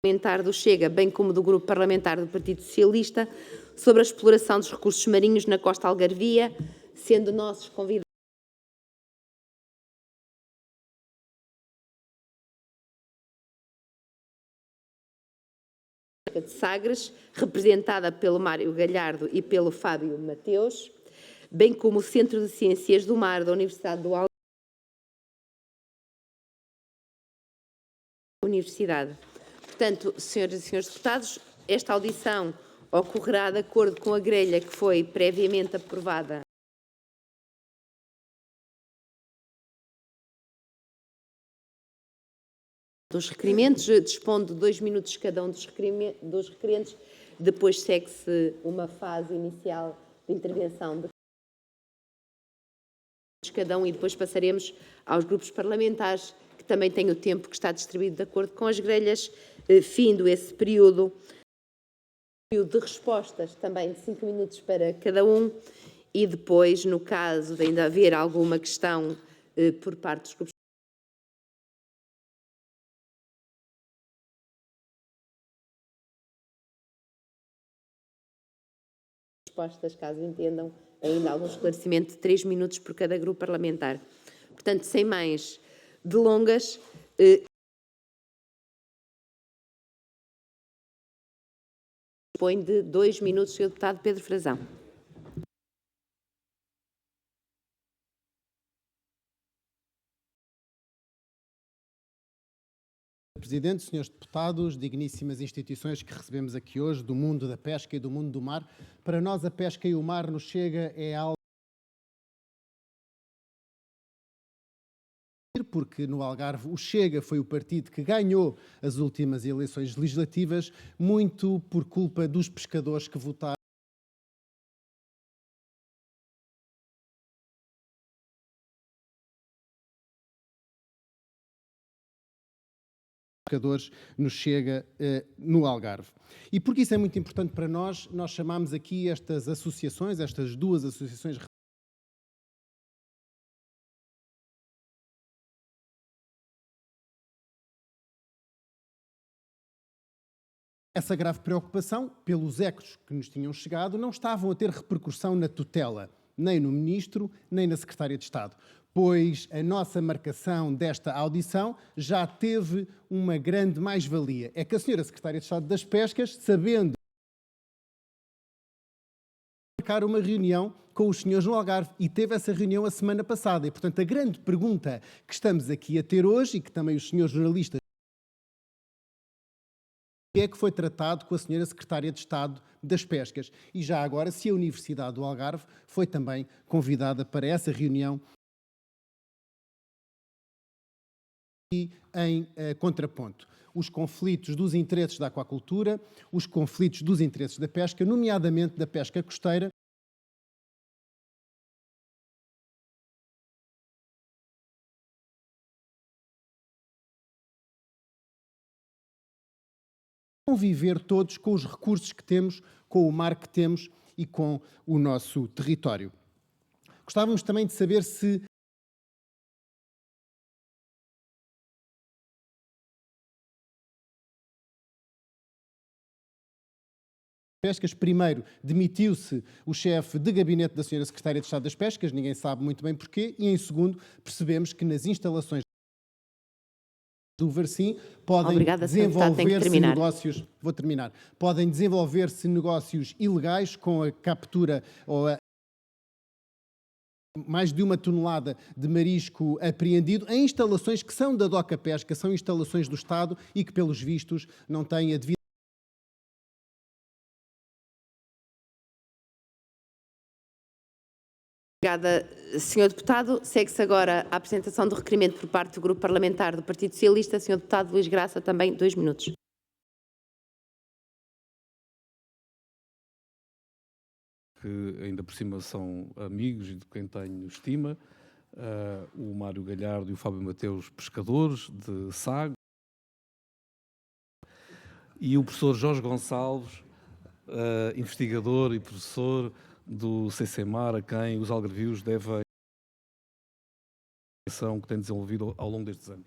Parlamentar do Chega, bem como do Grupo Parlamentar do Partido Socialista, sobre a exploração dos recursos marinhos na costa algarvia, sendo nossos convidados de Sagres, representada pelo Mário Galhardo e pelo Fábio Mateus, bem como o Centro de Ciências do Mar da Universidade do Algarve. Portanto, senhoras e senhores deputados, esta audição ocorrerá de acordo com a grelha que foi previamente aprovada dos requerimentos. Dispõe de 2 minutos cada um dos requerentes. Depois segue-se uma fase inicial de intervenção de cada um e depois passaremos aos grupos parlamentares, que também têm o tempo que está distribuído de acordo com as grelhas, findo esse período de respostas também de 5 minutos para cada um e depois, no caso de ainda haver alguma questão por parte dos grupos respostas, caso entendam, ainda algum esclarecimento de 3 minutos por cada grupo parlamentar. Portanto, sem mais delongas, dispõe de 2 minutos, Sr. Deputado Pedro Frazão. Presidente, senhores deputados, digníssimas instituições que recebemos aqui hoje, do mundo da pesca e do mundo do mar, para nós a pesca e o mar no Chega é algo porque no Algarve o Chega foi o partido que ganhou as últimas eleições legislativas, muito por culpa dos pescadores que votaram no Chega, no Algarve. E porque isso é muito importante para nós, nós chamamos aqui estas associações, estas duas associações essa grave preocupação, pelos ecos que nos tinham chegado, não estavam a ter repercussão na tutela, nem no Ministro, nem na Secretária de Estado, pois a nossa marcação desta audição já teve uma grande mais-valia. É que a senhora Secretária de Estado das Pescas, sabendo marcar uma reunião com os senhores no Algarve, e teve essa reunião a semana passada. E, portanto, a grande pergunta que estamos aqui a ter hoje, e que também os senhores jornalistas é que foi tratado com a senhora Secretária de Estado das Pescas. E já agora, se a Universidade do Algarve foi também convidada para essa reunião e em contraponto. Os conflitos dos interesses da aquacultura, os conflitos dos interesses da pesca, nomeadamente da pesca costeira, conviver todos com os recursos que temos, com o mar que temos e com o nosso território. Gostávamos também de saber se Pescas, primeiro, demitiu-se o chefe de gabinete da senhora Secretária de Estado das Pescas, ninguém sabe muito bem porquê, e em segundo, percebemos que nas instalações do Varzim podem desenvolver-se negócios, podem desenvolver-se negócios ilegais com a captura ou mais de 1 tonelada de marisco apreendido em instalações que são da DOCA Pesca, são instalações do Estado e que, pelos vistos, não têm a devida. Obrigada, Sr. Deputado. Segue-se agora a apresentação do requerimento por parte do Grupo Parlamentar do Partido Socialista. Sr. Deputado Luís Graça, também 2 minutos. Que ainda por cima são amigos e de quem tenho estima, o Mário Galhardo e o Fábio Mateus, pescadores de Sagres, e o professor Jorge Gonçalves, investigador e professor do CCMAR, a quem os algarvios devem a ação que tem desenvolvido ao longo destes anos.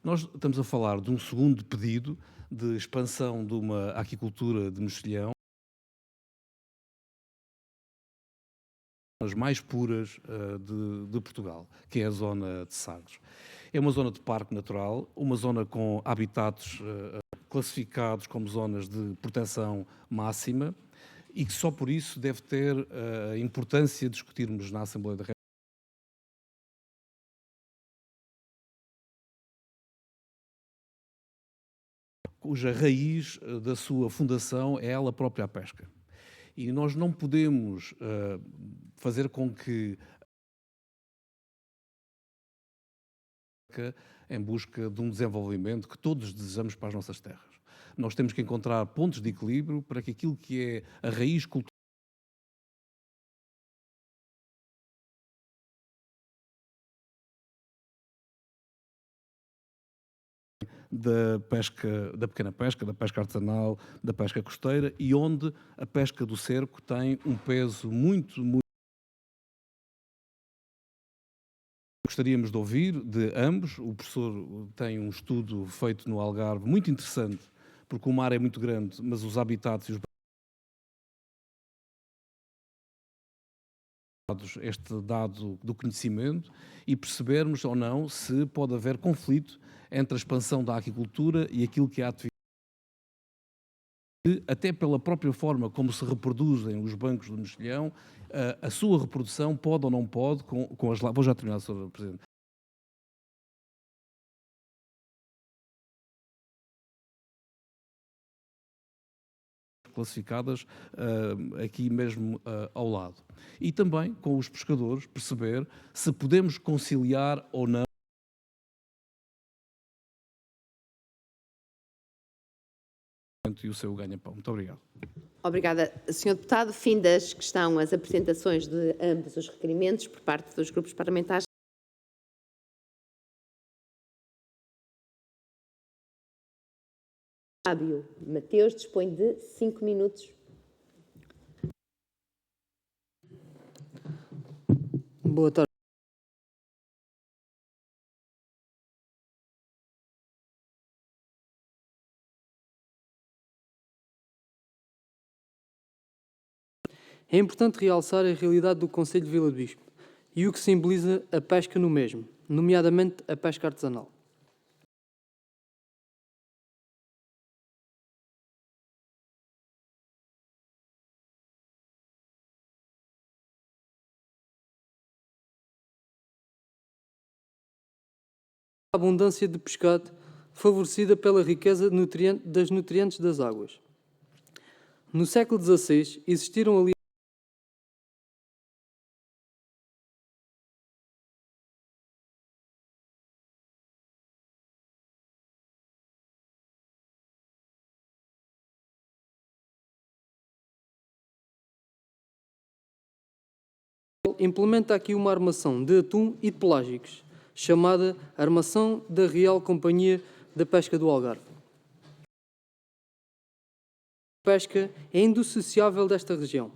Nós estamos a falar de um segundo pedido de expansão de uma aquicultura de mexilhão, as mais puras de Portugal, que é a zona de Sagres. É uma zona de parque natural, uma zona com habitats classificados como zonas de proteção máxima e que só por isso deve ter a importância de discutirmos na Assembleia da República, cuja raiz da sua fundação é ela própria a pesca. E nós não podemos fazer com que em busca de um desenvolvimento que todos desejamos para as nossas terras. Nós temos que encontrar pontos de equilíbrio para que aquilo que é a raiz cultural da pesca, da pequena pesca, da pesca artesanal, da pesca costeira, e onde a pesca do cerco tem um peso muito. Gostaríamos de ouvir de ambos. O professor tem um estudo feito no Algarve muito interessante, porque o mar é muito grande, mas os habitats e os este dado do conhecimento e percebermos ou não se pode haver conflito entre a expansão da aquicultura e aquilo que é a atividade, até pela própria forma como se reproduzem os bancos do mexilhão, a sua reprodução pode ou não pode, com as... Vou já terminar, Sr. Presidente. Classificadas aqui mesmo ao lado. E também com os pescadores perceber se podemos conciliar ou não e o seu ganha-pão. Muito obrigado. Obrigada, Sr. Deputado. Fim das questões, as apresentações de ambos os requerimentos por parte dos grupos parlamentares. Fábio Mateus dispõe de 5 minutos. Boa tarde. É importante realçar a realidade do Concelho de Vila do Bispo e o que simboliza a pesca no mesmo, nomeadamente a pesca artesanal. A abundância de pescado favorecida pela riqueza das nutrientes das águas. No século XVI existiram ali implementa aqui uma armação de atum e de pelágicos, chamada Armação da Real Companhia da Pesca do Algarve. A pesca é indissociável desta região.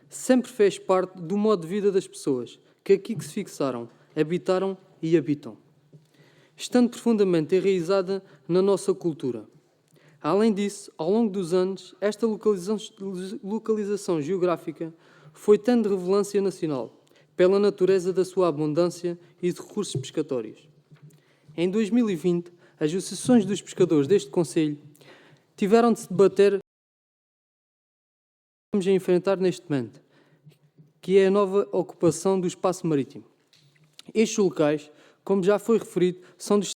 Sempre fez parte do modo de vida das pessoas que aqui se fixaram, habitaram e habitam, estando profundamente enraizada na nossa cultura. Além disso, ao longo dos anos, esta localização geográfica foi tendo relevância nacional, pela natureza da sua abundância e de recursos pescatórios. Em 2020, as associações dos pescadores deste Concelho tiveram de se debater o que estamos a enfrentar neste momento, que é a nova ocupação do espaço marítimo. Estes locais, como já foi referido, são dos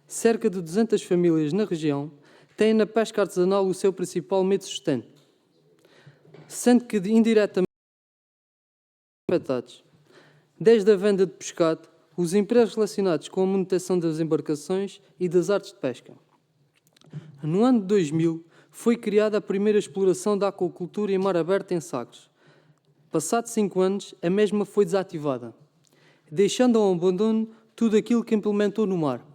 cerca de 200 famílias na região têm na pesca artesanal o seu principal meio de sustento, sendo que indiretamente afetados, desde a venda de pescado, os empregos relacionados com a manutenção das embarcações e das artes de pesca. No ano de 2000, foi criada a primeira exploração da aquacultura em mar aberto em Sagres. Passados 5 anos, a mesma foi desativada, deixando ao abandono tudo aquilo que implementou no mar.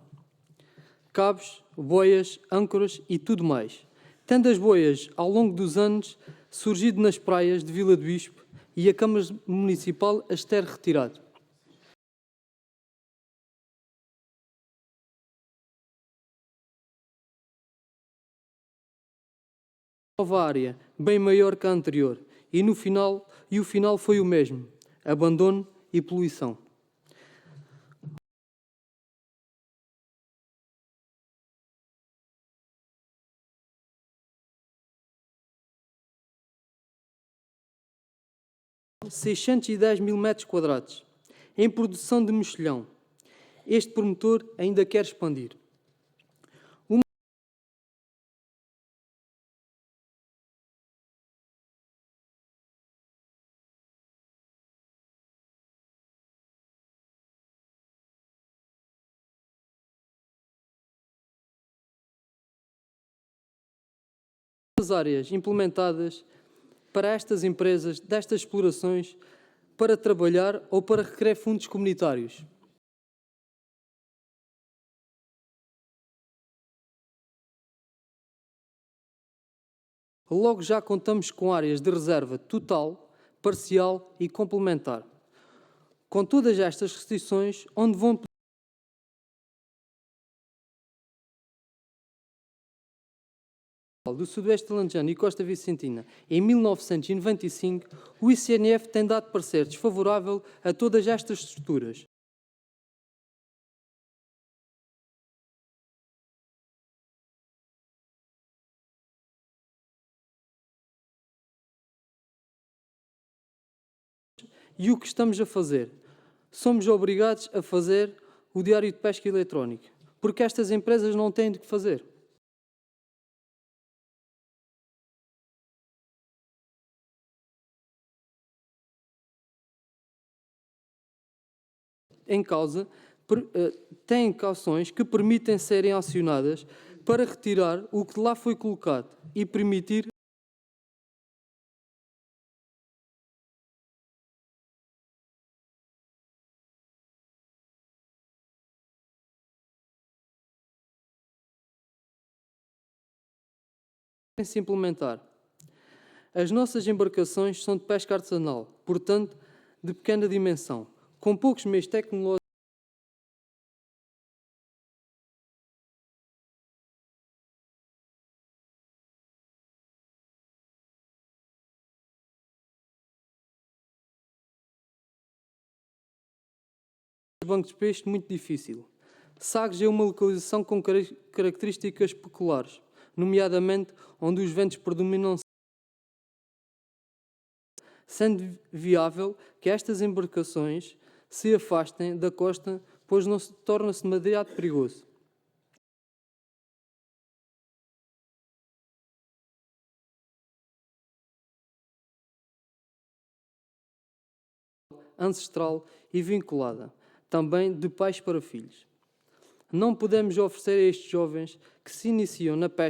Cabos, boias, âncoras e tudo mais. Tendo as boias, ao longo dos anos, surgido nas praias de Vila do Bispo e a Câmara Municipal as ter retirado. Nova área, bem maior que a anterior, e o final foi o mesmo: abandono e poluição. Quadrados, 610 mil metros quadrados, em produção de mexilhão. Este promotor ainda quer expandir. As áreas implementadas para estas empresas, destas explorações, para trabalhar ou para requerer fundos comunitários. Logo já contamos com áreas de reserva total, parcial e complementar. Com todas estas restrições, onde vão do Sudoeste Alentejano e Costa Vicentina, em 1995, o ICNF tem dado parecer desfavorável a todas estas estruturas. E o que estamos a fazer? Somos obrigados a fazer o Diário de Pesca Eletrónico, porque estas empresas não têm de que fazer. Em causa, têm cauções que permitem serem acionadas para retirar o que lá foi colocado e permitir se implementar. As nossas embarcações são de pesca artesanal, portanto, de pequena dimensão, com poucos meios tecnológicos bancos de peixe muito difícil. Sagres é uma localização com características peculiares, nomeadamente onde os ventos predominam, sendo viável que estas embarcações se afastem da costa, pois não torna-se demasiado perigoso. Ancestral e vinculada, também de pais para filhos. Não podemos oferecer a estes jovens que se iniciam na pesca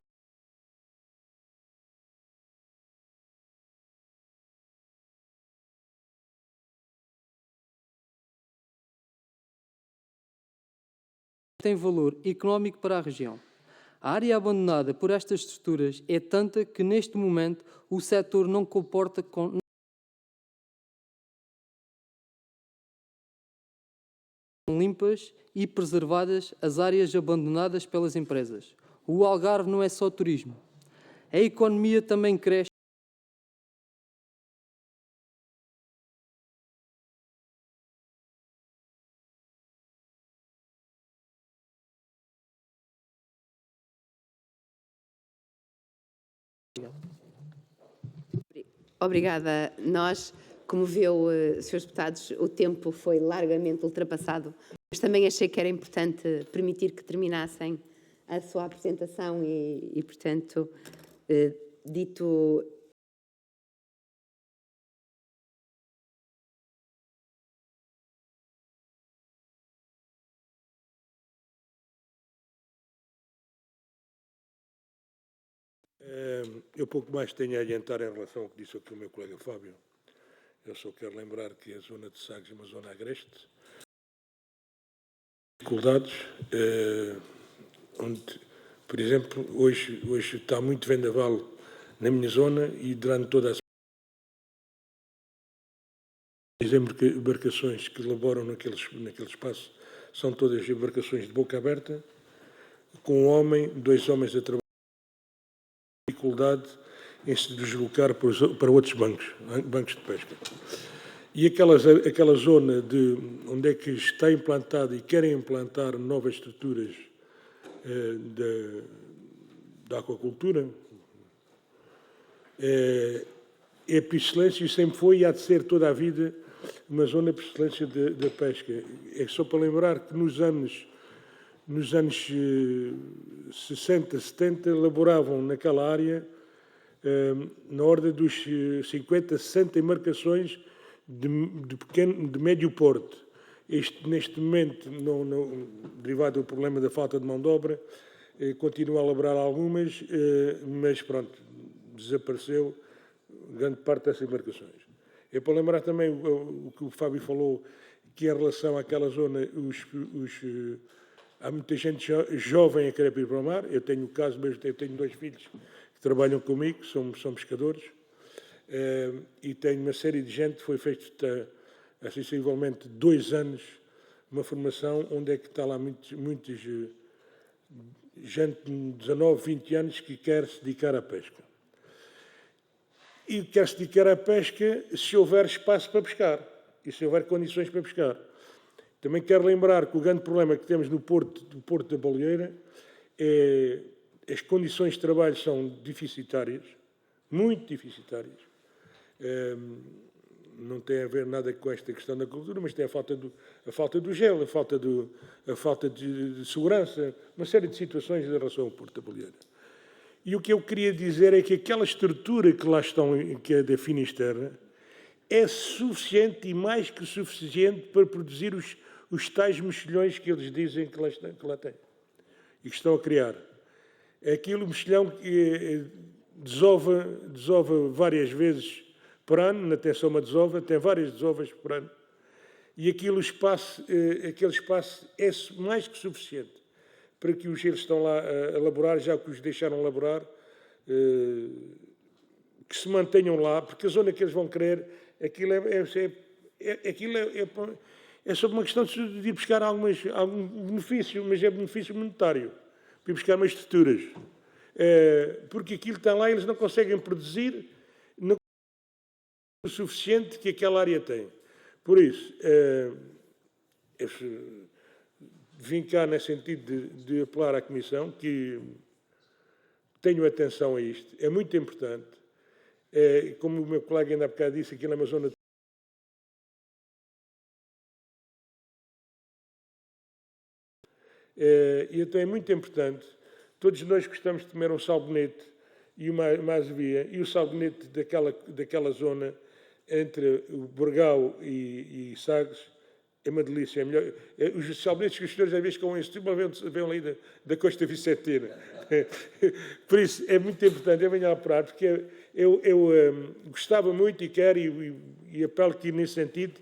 tem valor económico para a região. A área abandonada por estas estruturas é tanta que, neste momento, o setor não comporta limpas e preservadas as áreas abandonadas pelas empresas. O Algarve não é só turismo. A economia também cresce. Obrigada. Nós, como viu, Srs. Deputados, o tempo foi largamente ultrapassado, mas também achei que era importante permitir que terminassem a sua apresentação e portanto, dito... Eu pouco mais tenho a adiantar em relação ao que disse aqui o meu colega Fábio. Eu só quero lembrar que a zona de Sagres é uma zona agreste. Dificuldades, onde, por exemplo, hoje está muito vendaval na minha zona e durante toda a as embarcações que laboram naquele espaço são todas embarcações de boca aberta, com um homem, 2 homens a trabalhar, dificuldade em se deslocar para outros bancos de pesca. E aquela zona onde é que está implantado e querem implantar novas estruturas da aquacultura, é por excelência e sempre foi e há de ser toda a vida uma zona por excelência da pesca. É só para lembrar que nos anos 60, 70, elaboravam naquela área na ordem dos 50, 60 embarcações de médio porte. Neste momento, derivado do problema da falta de mão de obra, continua a elaborar algumas, mas pronto, desapareceu grande parte dessas embarcações. É para lembrar também o que o Fábio falou, que em relação àquela zona, há muita gente jovem a querer ir para o mar. Eu tenho o caso mesmo, eu tenho 2 filhos que trabalham comigo, são pescadores, e tenho uma série de gente, foi feita há sensivelmente 2 anos, uma formação onde é que está lá muitos gente de 19, 20 anos que quer se dedicar à pesca. E quer se dedicar à pesca se houver espaço para pescar e se houver condições para pescar. Também quero lembrar que o grande problema que temos no Porto da Baleeira é as condições de trabalho são deficitárias, muito deficitárias. Não tem a ver nada com esta questão da cultura, mas tem a falta do gel, a falta de segurança, uma série de situações em relação ao Porto da Baleeira. E o que eu queria dizer é que aquela estrutura que lá estão, que é da Finisterra, é suficiente e mais que suficiente para produzir os tais mexilhões que eles dizem que lá têm e que estão a criar. É aquilo mexilhão que desova várias vezes por ano, na atenção uma desova, tem várias desovas por ano, e aquele espaço é mais que suficiente para que os eles estão lá a elaborar, já que os deixaram elaborar, que se mantenham lá, porque a zona que eles vão querer, aquilo é sobre uma questão de ir buscar algum benefício, mas é benefício monetário, para ir buscar umas estruturas. Porque aquilo está lá e eles não conseguem produzir o suficiente que aquela área tem. Por isso, vim cá nesse sentido de apelar à Comissão que tenham atenção a isto. É muito importante. Como o meu colega ainda há bocado disse, aquilo é uma zona e então é muito importante. Todos nós gostamos de comer um salmonete e uma azevia, e o salmonete daquela zona entre o Burgal e Sagres é uma delícia. É melhor. Os salmonetes que os senhores às vezes com esse tipo vêm ali da costa vicentina. Por isso é muito importante, eu venho a apurar, porque eu gostava muito e quero, e apelo aqui nesse sentido,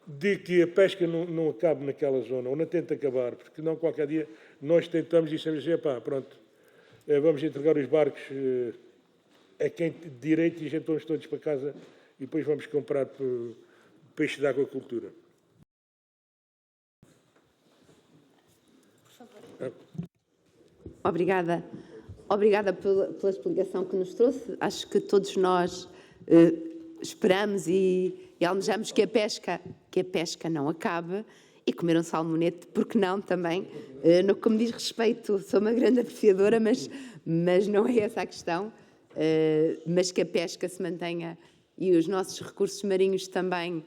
de que a pesca não acabe naquela zona, ou não tente acabar, porque não qualquer dia nós tentamos e dissemos, pronto, vamos entregar os barcos a quem de direito e a gente vamos todos para casa e depois vamos comprar peixe de aquacultura. Obrigada pela explicação que nos trouxe. Acho que todos nós esperamos e almejamos que a pesca não acabe e comer um salmonete, porque não também. No que me diz respeito, sou uma grande apreciadora, mas não é essa a questão. Mas que a pesca se mantenha e os nossos recursos marinhos também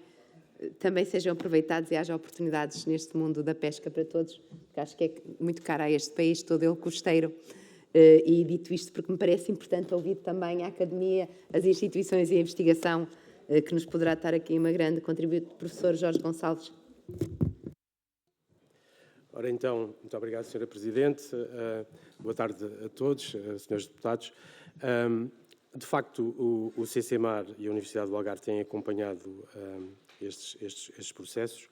sejam aproveitados e haja oportunidades neste mundo da pesca para todos, porque acho que é muito caro a este país, todo ele costeiro. E dito isto porque me parece importante ouvir também a Academia, as instituições e a investigação, que nos poderá estar aqui uma grande contributo. Professor Jorge Gonçalves. Ora então, muito obrigado, Sra. Presidente. Boa tarde a todos, senhores deputados. De facto, o CCMAR e a Universidade do Algarve têm acompanhado estes processos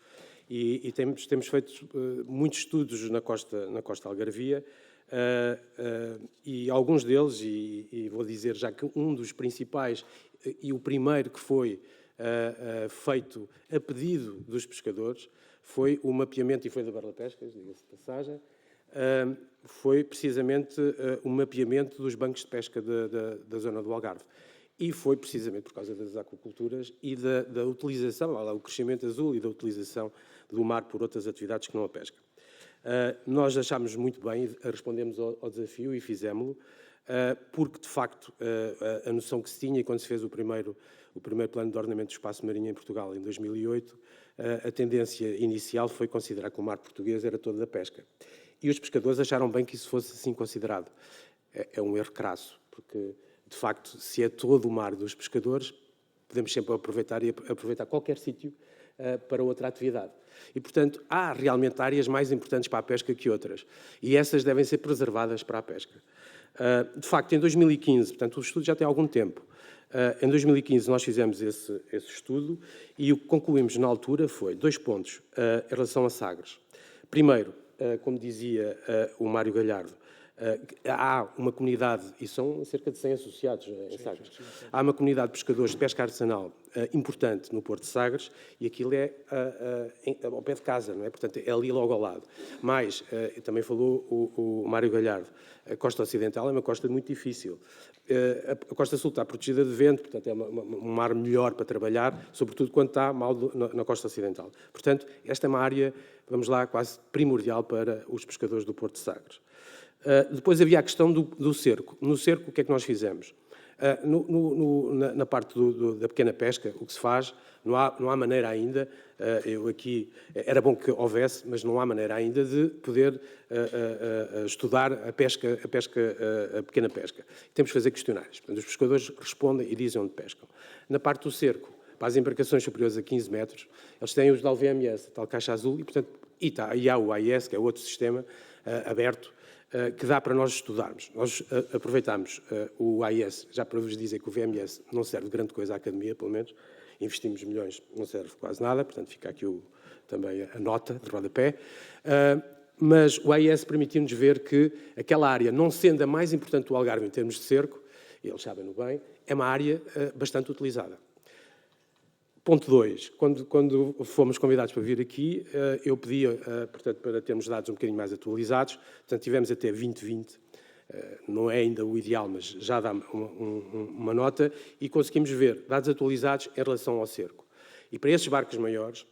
e temos feito muitos estudos na costa algarvia, e alguns deles, e vou dizer já que um dos principais e o primeiro que foi feito a pedido dos pescadores foi o mapeamento, e foi da Barla Pescas, diga-se de passagem, foi precisamente o mapeamento dos bancos de pesca da zona do Algarve. E foi precisamente por causa das aquaculturas e da utilização, o crescimento azul e da utilização do mar por outras atividades que não a pesca. Nós achámos muito bem, respondemos ao desafio e fizemos-lo, porque, de facto, a noção que se tinha, quando se fez o primeiro plano de ordenamento do espaço marinho em Portugal, em 2008, a tendência inicial foi considerar que o mar português era todo da pesca. E os pescadores acharam bem que isso fosse assim considerado. É um erro crasso, porque, de facto, se é todo o mar dos pescadores, podemos sempre aproveitar qualquer sítio para outra atividade. E, portanto, há realmente áreas mais importantes para a pesca que outras. E essas devem ser preservadas para a pesca. De facto, em 2015, portanto, o estudo já tem algum tempo, em 2015 nós fizemos esse estudo e o que concluímos na altura foi 2 pontos em relação a Sagres. Primeiro, como dizia o Mário Galhardo, há uma comunidade, e são cerca de 100 associados em Sagres, há uma comunidade de pescadores de pesca artesanal importante no Porto de Sagres e aquilo é ao pé de casa, não é? Portanto, é ali logo ao lado. Mas, também falou o Mário Galhardo, a costa ocidental é uma costa muito difícil. A costa sul está protegida de vento, portanto, é um mar melhor para trabalhar, sobretudo quando está mal na costa ocidental. Portanto, esta é uma área, vamos lá, quase primordial para os pescadores do Porto de Sagres. Depois havia a questão do cerco. No cerco, o que é que nós fizemos? Na parte da pequena pesca, o que se faz, não há maneira ainda, eu aqui, era bom que houvesse, mas não há maneira ainda de poder estudar a pequena pesca. Temos que fazer questionários. Portanto, os pescadores respondem e dizem onde pescam. Na parte do cerco, para as embarcações superiores a 15 metros, eles têm os da LVMS, a tal caixa azul, e, portanto, e há o AIS, que é outro sistema aberto, que dá para nós estudarmos. Nós aproveitamos o AIS, já para vos dizer que o VMS não serve de grande coisa à academia, pelo menos, investimos milhões, não serve quase nada, portanto fica aqui também a nota de rodapé, mas o AIS permitiu-nos ver que aquela área, não sendo a mais importante do Algarve em termos de cerco, eles sabem-no bem, é uma área bastante utilizada. Ponto 2. Quando fomos convidados para vir aqui, eu pedia, portanto, para termos dados um bocadinho mais atualizados. Portanto, tivemos até 2020. Não é ainda o ideal, mas já dá uma nota. E conseguimos ver dados atualizados em relação ao cerco. E para esses barcos maiores,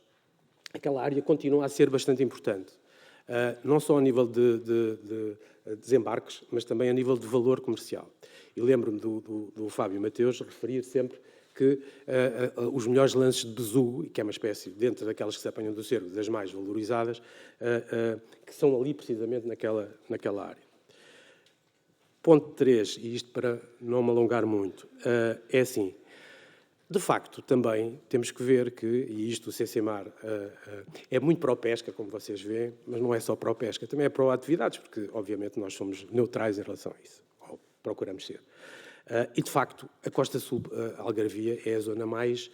aquela área continua a ser bastante importante. Não só a nível de desembarques, mas também a nível de valor comercial. E lembro-me do Fábio Mateus referir sempre que os melhores lances de besugo, que é uma espécie, dentro daquelas que se apanham do cerco, das mais valorizadas, que são ali precisamente naquela área. Ponto 3, e isto para não me alongar muito, é assim, de facto, também temos que ver que, e isto o CCMAR é muito pró-pesca, como vocês veem, mas não é só pró-pesca, também é pró-atividades, porque, obviamente, nós somos neutrais em relação a isso, ou procuramos ser. E, de facto, a costa sul algarvia é a zona mais,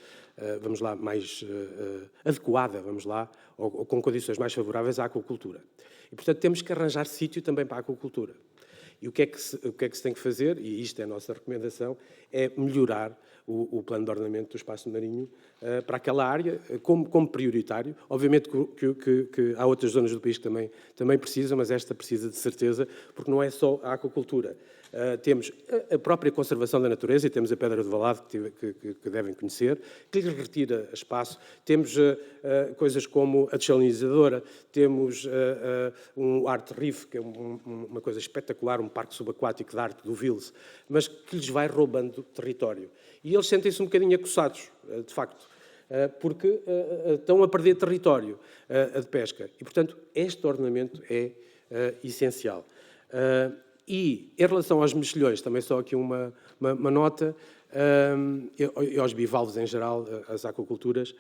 vamos lá, mais adequada, vamos lá, ou com condições mais favoráveis à aquacultura. E, portanto, temos que arranjar sítio também para a aquacultura. E o que é que se tem que fazer, e isto é a nossa recomendação, é melhorar o plano de ordenamento do espaço marinho para aquela área, como prioritário. Obviamente que há outras zonas do país que também precisam, mas esta precisa de certeza, porque não é só a aquacultura. Temos a própria conservação da natureza, e temos a Pedra do Valado, que devem conhecer, que lhes retira espaço. Temos coisas como a desalinizadora, temos um Art Reef, que é uma coisa espetacular, um parque subaquático de arte do Vils, mas que lhes vai roubando território. E eles sentem-se um bocadinho acossados, de facto, porque estão a perder território de pesca. E, portanto, este ordenamento é essencial. E, em relação aos mexilhões, também só aqui uma nota, e aos bivalves em geral, as aquaculturas,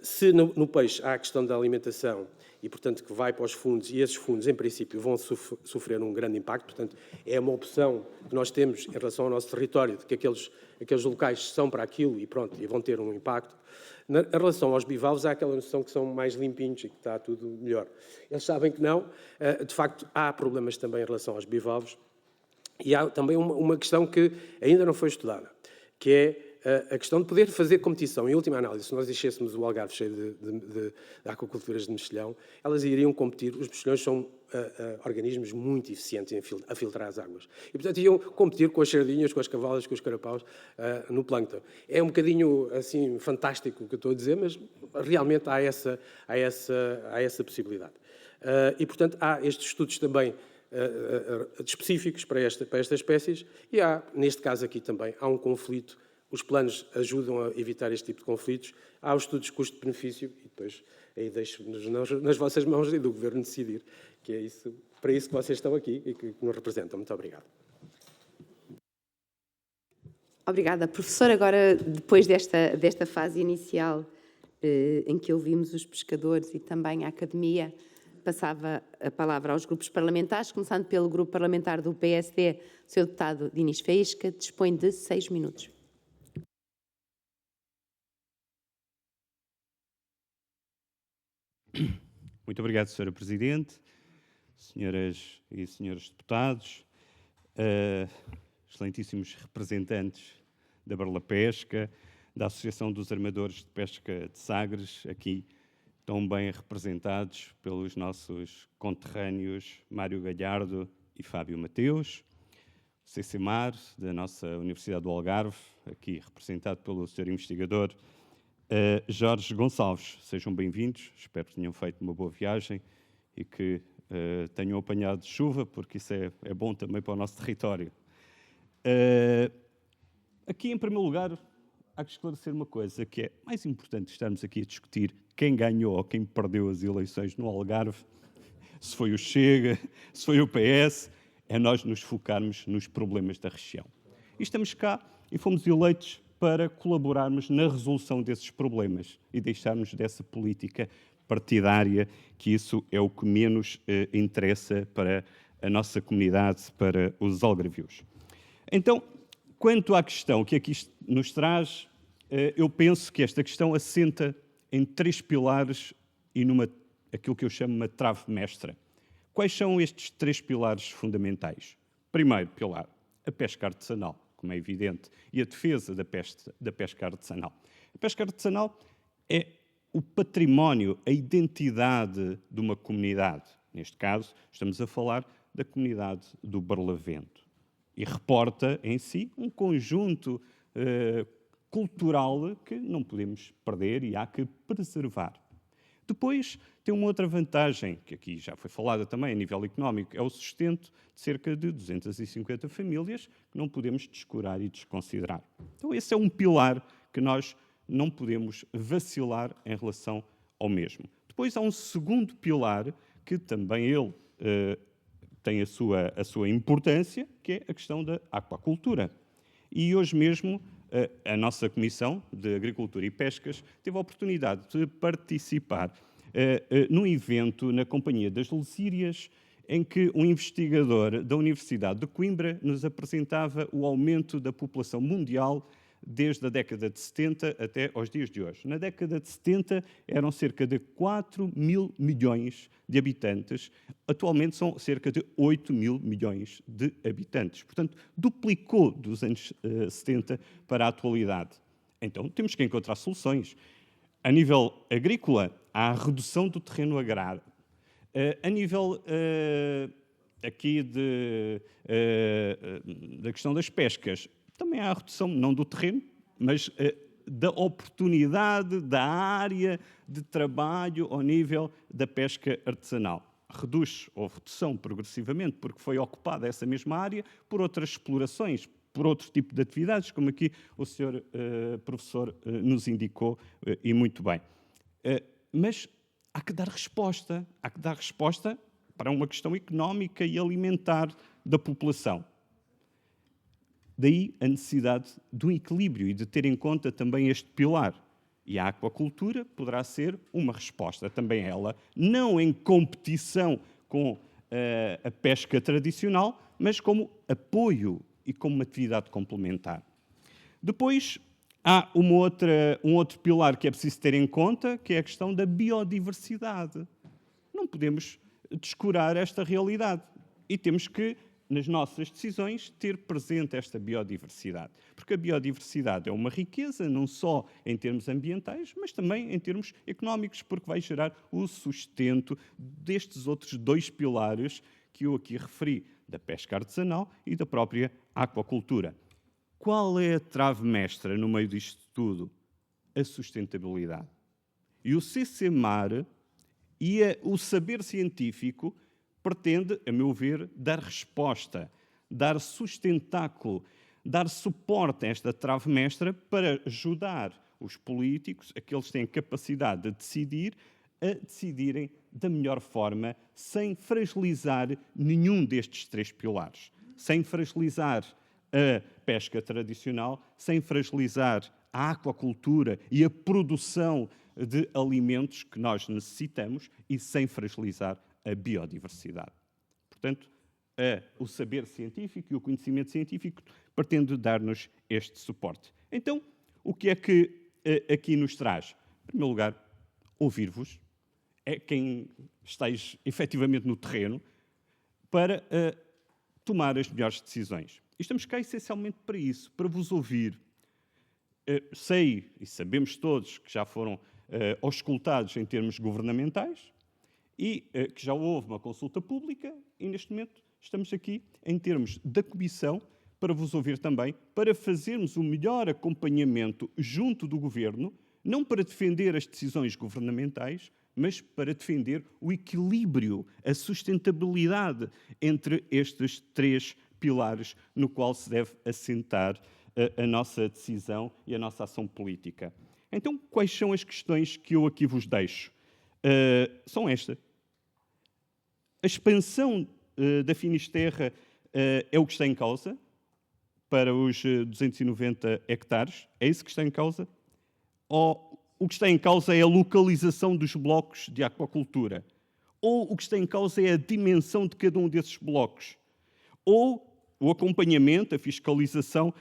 se no peixe há a questão da alimentação e, portanto, que vai para os fundos, e esses fundos, em princípio, vão sofrer um grande impacto, portanto, é uma opção que nós temos em relação ao nosso território, de que aqueles locais são para aquilo e pronto, e vão ter um impacto. Em relação aos bivalves, há aquela noção que são mais limpinhos e que está tudo melhor. Eles sabem que não. De facto, há problemas também em relação aos bivalves. E há também uma questão que ainda não foi estudada, que é a questão de poder fazer competição. Em última análise, se nós enchêssemos o Algarve cheio de aquaculturas de mexilhão, elas iriam competir. Os mexilhões são organismos muito eficientes a filtrar as águas. E, portanto, iam competir com as sardinhas, com as cavalas, com os carapaus no plâncton. É um bocadinho, assim, fantástico o que eu estou a dizer, mas realmente há essa possibilidade. E, portanto, há estes estudos também específicos para estas espécies e há, neste caso aqui também, há um conflito. Os planos ajudam a evitar este tipo de conflitos. Há os estudos de custo-benefício e depois aí deixo-nos nas vossas mãos e do Governo decidir, que é isso, para isso que vocês estão aqui e que nos representam. Muito obrigado. Obrigada, professor. Agora, depois desta fase inicial em que ouvimos os pescadores e também a academia, passava a palavra aos grupos parlamentares, começando pelo grupo parlamentar do PSD, o Sr. Deputado Dinis Faísca, dispõe de 6 minutos. Muito obrigado, Sra. Presidente, senhoras e senhores deputados, excelentíssimos representantes da Barla-Pesca, da Associação dos Armadores de Pesca de Sagres, aqui tão bem representados pelos nossos conterrâneos Mário Galhardo e Fábio Mateus, o CCMAR, da nossa Universidade do Algarve, aqui representado pelo Sr. Investigador Jorge Gonçalves. Sejam bem-vindos, espero que tenham feito uma boa viagem e que tenham apanhado chuva, porque isso é bom também para o nosso território. Aqui, em primeiro lugar, há que esclarecer uma coisa, que é mais importante estarmos aqui a discutir quem ganhou ou quem perdeu as eleições no Algarve, se foi o Chega, se foi o PS, é nós nos focarmos nos problemas da região. E estamos cá e fomos eleitos para colaborarmos na resolução desses problemas e deixarmos dessa política partidária, que isso é o que menos interessa para a nossa comunidade, para os algarvios. Então, quanto à questão que aqui nos traz, eu penso que esta questão assenta em 3 pilares e aquilo que eu chamo uma trave mestra. Quais são estes 3 pilares fundamentais? Primeiro pilar, a pesca artesanal, como é evidente, e a defesa da pesca artesanal. A pesca artesanal é o património, a identidade de uma comunidade. Neste caso, estamos a falar da comunidade do Barlavento. E reporta em si um conjunto cultural que não podemos perder e há que preservar. Depois, tem uma outra vantagem, que aqui já foi falada também a nível económico, é o sustento de cerca de 250 famílias que não podemos descurar e desconsiderar. Então, esse é um pilar que nós não podemos vacilar em relação ao mesmo. Depois, há um segundo pilar que também ele tem a sua importância, que é a questão da aquacultura. E hoje mesmo a nossa Comissão de Agricultura e Pescas teve a oportunidade de participar num evento na Companhia das Lecírias, em que um investigador da Universidade de Coimbra nos apresentava o aumento da população mundial desde a década de 70 até aos dias de hoje. Na década de 70 eram cerca de 4 mil milhões de habitantes, atualmente são cerca de 8 mil milhões de habitantes. Portanto, duplicou dos anos 70 para a atualidade. Então, temos que encontrar soluções. A nível agrícola, há a redução do terreno agrário. A nível aqui da questão das pescas, também há a redução, não do terreno, mas da oportunidade, da área de trabalho ao nível da pesca artesanal. Reduz ou redução progressivamente, porque foi ocupada essa mesma área por outras explorações, por outro tipo de atividades, como aqui o Sr. Professor nos indicou, e muito bem. Mas há que dar resposta para uma questão económica e alimentar da população. Daí a necessidade do equilíbrio e de ter em conta também este pilar. E a aquacultura poderá ser uma resposta, também ela, não em competição com a pesca tradicional, mas como apoio e como uma atividade complementar. Depois, Há um outro pilar que é preciso ter em conta, que é a questão da biodiversidade. Não podemos descurar esta realidade e temos que, nas nossas decisões, ter presente esta biodiversidade. Porque a biodiversidade é uma riqueza, não só em termos ambientais, mas também em termos económicos, porque vai gerar o sustento destes outros dois pilares que eu aqui referi, da pesca artesanal e da própria aquacultura. Qual é a trave mestra no meio disto tudo? A sustentabilidade. E o CCMAR e o saber científico pretende, a meu ver, dar resposta, dar sustentáculo, dar suporte a esta trave mestra para ajudar os políticos, aqueles que têm capacidade de decidir, a decidirem da melhor forma, sem fragilizar nenhum destes três pilares, sem fragilizar a pesca tradicional, sem fragilizar a aquacultura e a produção de alimentos que nós necessitamos e sem fragilizar a biodiversidade. Portanto, o saber científico e o conhecimento científico pretende dar-nos este suporte. Então, o que é que aqui nos traz? Em primeiro lugar, ouvir-vos, é quem estáis efetivamente no terreno, para tomar as melhores decisões. E estamos cá essencialmente para isso, para vos ouvir. Sei, e sabemos todos, que já foram auscultados em termos governamentais e que já houve uma consulta pública e, neste momento, estamos aqui em termos da Comissão para vos ouvir também, para fazermos o melhor acompanhamento junto do Governo, não para defender as decisões governamentais, mas para defender o equilíbrio, a sustentabilidade entre estes três pilares no qual se deve assentar a nossa decisão e a nossa ação política. Então, quais são as questões que eu aqui vos deixo? São estas. A expansão da Finisterra é o que está em causa para os 290 hectares? É isso que está em causa? Ou o que está em causa é a localização dos blocos de aquacultura? Ou o que está em causa é a dimensão de cada um desses blocos? Ou o acompanhamento, a fiscalização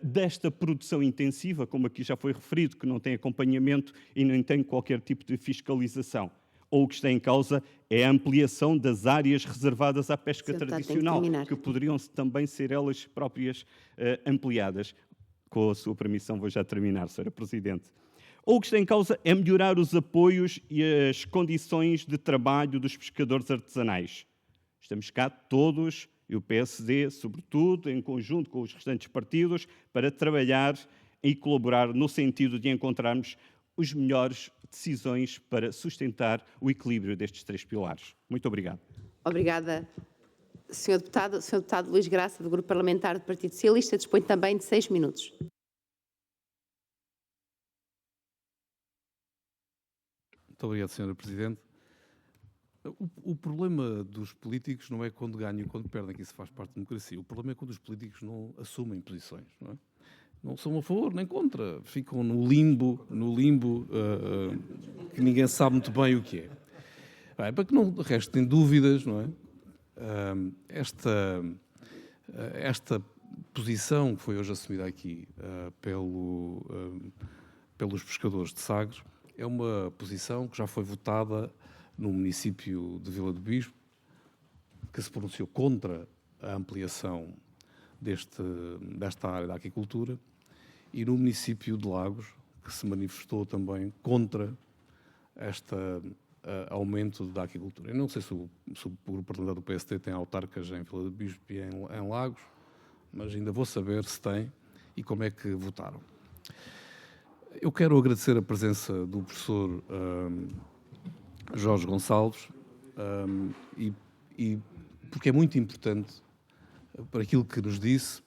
desta produção intensiva, como aqui já foi referido, que não tem acompanhamento e nem tem qualquer tipo de fiscalização? Ou o que está em causa é a ampliação das áreas reservadas à pesca tradicional, que poderiam também ser elas próprias ampliadas? Com a sua permissão, vou já terminar, Sra. Presidente. Ou o que está em causa é melhorar os apoios e as condições de trabalho dos pescadores artesanais. Estamos cá todos, e o PSD, sobretudo, em conjunto com os restantes partidos, para trabalhar e colaborar no sentido de encontrarmos as melhores decisões para sustentar o equilíbrio destes três pilares. Muito obrigado. Obrigada, Sr. Deputado. Sr. Deputado Luís Graça, do Grupo Parlamentar do Partido Socialista, dispõe também de 6 minutos. Muito obrigado, Sra. Presidente. O problema dos políticos não é quando ganham e quando perdem, que isso faz parte da democracia. O problema é quando os políticos não assumem posições, não é? Não são a favor nem contra, ficam no limbo que ninguém sabe muito bem o que é. Bem, para que não restem dúvidas, não é? Esta posição que foi hoje assumida aqui pelos pescadores de Sagres é uma posição que já foi votada no município de Vila do Bispo, que se pronunciou contra a ampliação desta área da aquicultura, e no município de Lagos, que se manifestou também contra este aumento da aquicultura. Eu não sei se o grupo parlamentar do PST tem autarcas em Vila do Bispo e em Lagos, mas ainda vou saber se tem e como é que votaram. Eu quero agradecer a presença do professor Jorge Gonçalves, e porque é muito importante para aquilo que nos disse,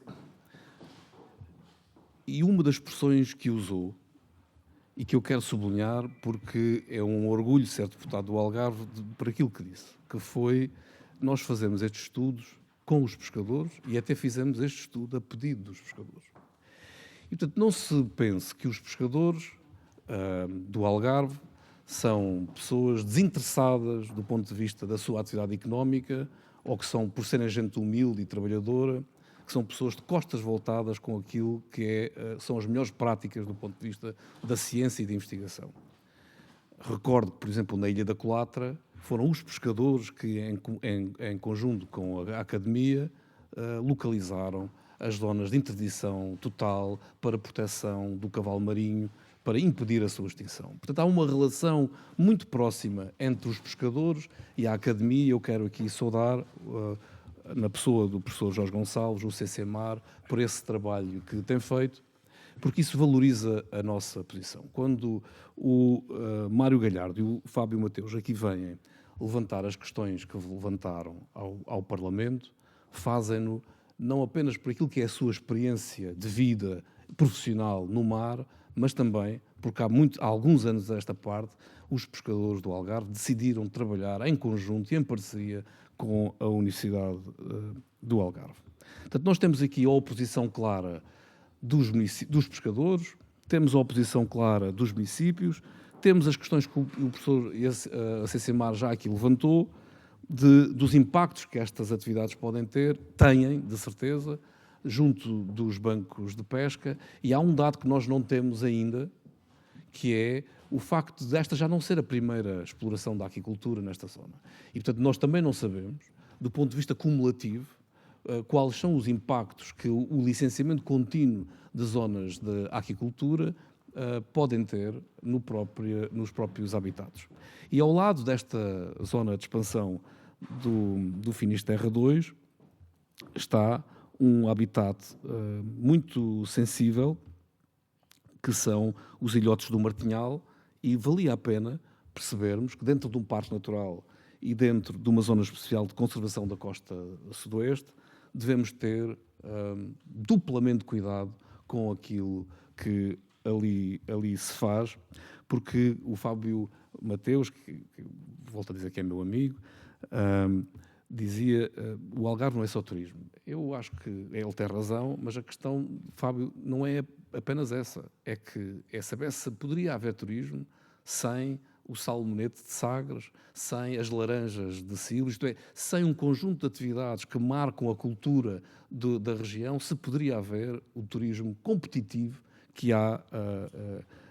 e uma das expressões que usou, e que eu quero sublinhar, porque é um orgulho ser deputado do Algarve por aquilo que disse, que foi: nós fazemos estes estudos com os pescadores e até fizemos este estudo a pedido dos pescadores. E, portanto, não se pense que os pescadores do Algarve são pessoas desinteressadas do ponto de vista da sua atividade económica, ou que são, por serem gente humilde e trabalhadora, que são pessoas de costas voltadas com aquilo que são as melhores práticas do ponto de vista da ciência e da investigação. Recordo que, por exemplo, na Ilha da Colatra, foram os pescadores que, em conjunto com a Academia, localizaram as zonas de interdição total para proteção do cavalo marinho, para impedir a sua extinção. Portanto, há uma relação muito próxima entre os pescadores e a Academia. Eu quero aqui saudar, na pessoa do professor Jorge Gonçalves, o CCMAR, por esse trabalho que tem feito, porque isso valoriza a nossa posição. Quando o Mário Galhardo e o Fábio Mateus aqui vêm levantar as questões que levantaram ao Parlamento, fazem-no não apenas por aquilo que é a sua experiência de vida profissional no mar, mas também porque há alguns anos a esta parte, os pescadores do Algarve decidiram trabalhar em conjunto e em parceria com a Universidade do Algarve. Portanto, nós temos aqui a oposição clara dos pescadores, temos a oposição clara dos municípios, temos as questões que o professor CCMAR já aqui levantou, dos impactos que estas atividades têm, de certeza, junto dos bancos de pesca, e há um dado que nós não temos ainda, que é o facto desta já não ser a primeira exploração da aquicultura nesta zona. E, portanto, nós também não sabemos, do ponto de vista cumulativo, quais são os impactos que o licenciamento contínuo de zonas de aquicultura podem ter nos próprios habitats. E ao lado desta zona de expansão do Finisterra 2 está um habitat muito sensível, que são os ilhotes do Martinhal, e valia a pena percebermos que dentro de um parque natural e dentro de uma zona especial de conservação da costa sudoeste, devemos ter duplamente cuidado com aquilo que ali se faz, porque o Fábio Mateus, que volto a dizer que é meu amigo, dizia o Algarve não é só turismo. Eu acho que ele tem razão, mas a questão, Fábio, não é apenas essa. É saber se poderia haver turismo sem o salmonete de Sagres, sem as laranjas de Silo, isto é, sem um conjunto de atividades que marcam a cultura da região, se poderia haver o turismo competitivo que há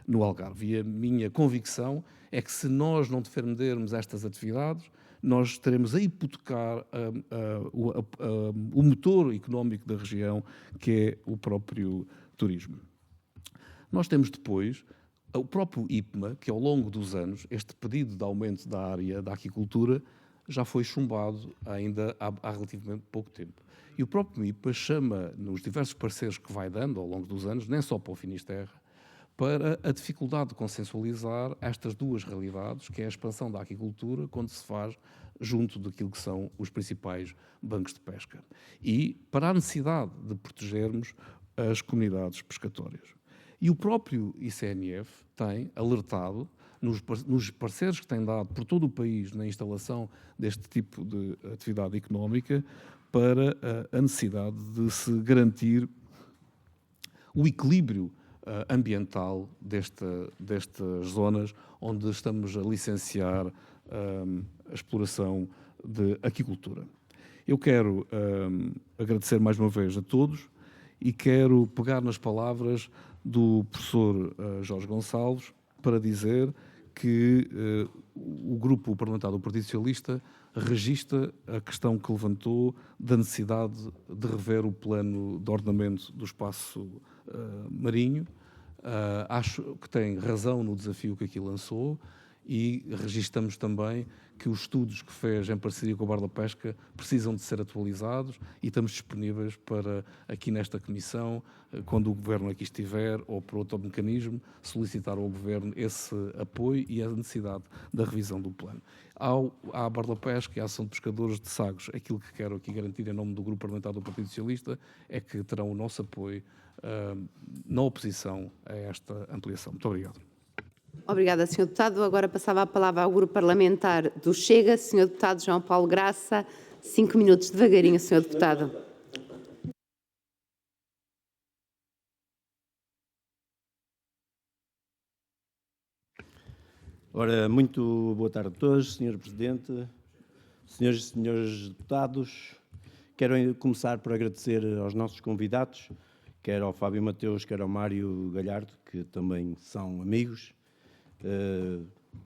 no Algarve. E a minha convicção é que se nós não defendermos estas atividades, nós estaremos a hipotecar o motor económico da região, que é o próprio turismo. Nós temos depois o próprio IPMA, que ao longo dos anos, este pedido de aumento da área da aquicultura já foi chumbado ainda há relativamente pouco tempo. E o próprio IPMA chama, nos diversos parceiros que vai dando ao longo dos anos, nem só para o Finisterra, para a dificuldade de consensualizar estas duas realidades, que é a expansão da aquicultura, quando se faz junto daquilo que são os principais bancos de pesca, e para a necessidade de protegermos as comunidades pescatórias. E o próprio ICNF tem alertado, nos parceiros que tem dado por todo o país na instalação deste tipo de atividade económica, para a necessidade de se garantir o equilíbrio ambiental destas zonas onde estamos a licenciar a exploração de aquicultura. Eu quero agradecer mais uma vez a todos e quero pegar nas palavras do professor Jorge Gonçalves para dizer que o grupo parlamentar do Partido Socialista registra a questão que levantou da necessidade de rever o plano de ordenamento do espaço marinho. Acho que tem razão no desafio que aqui lançou e registramos também que os estudos que fez em parceria com o Bar da Pesca precisam de ser atualizados e estamos disponíveis para, aqui nesta comissão, quando o Governo aqui estiver ou por outro mecanismo, solicitar ao Governo esse apoio e a necessidade da revisão do plano. À Bar da Pesca e à Ação de Pescadores de Sagres, aquilo que quero aqui garantir em nome do Grupo Parlamentar do Partido Socialista é que terão o nosso apoio na oposição a esta ampliação. Muito obrigado. Obrigada, Sr. Deputado. Agora passava a palavra ao Grupo Parlamentar do Chega. Sr. Deputado João Paulo Graça, 5 minutos, devagarinho, Sr. Deputado. Ora, muito boa tarde a todos, Sr. Presidente, senhoras e senhores deputados. Quero começar por agradecer aos nossos convidados, quer ao Fábio Mateus, quer ao Mário Galhardo, que também são amigos.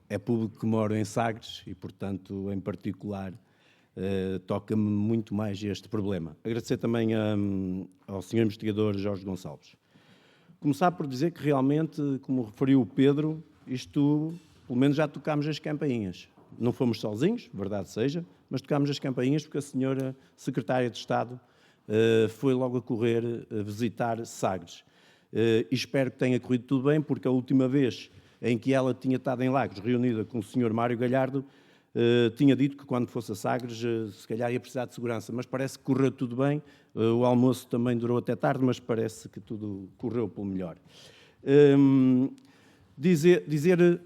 É público que moro em Sagres e, portanto, em particular, toca-me muito mais este problema. Agradecer também ao Sr. Investigador Jorge Gonçalves. Começar por dizer que realmente, como referiu o Pedro, isto, pelo menos já tocámos as campainhas. Não fomos sozinhos, verdade seja, mas tocámos as campainhas porque a senhora Secretária de Estado foi logo a correr visitar Sagres. E espero que tenha corrido tudo bem, porque a última vez em que ela tinha estado em Lagos, reunida com o Sr. Mário Galhardo, tinha dito que quando fosse a Sagres, se calhar ia precisar de segurança, mas parece que correu tudo bem. O almoço também durou até tarde, mas parece que tudo correu pelo melhor.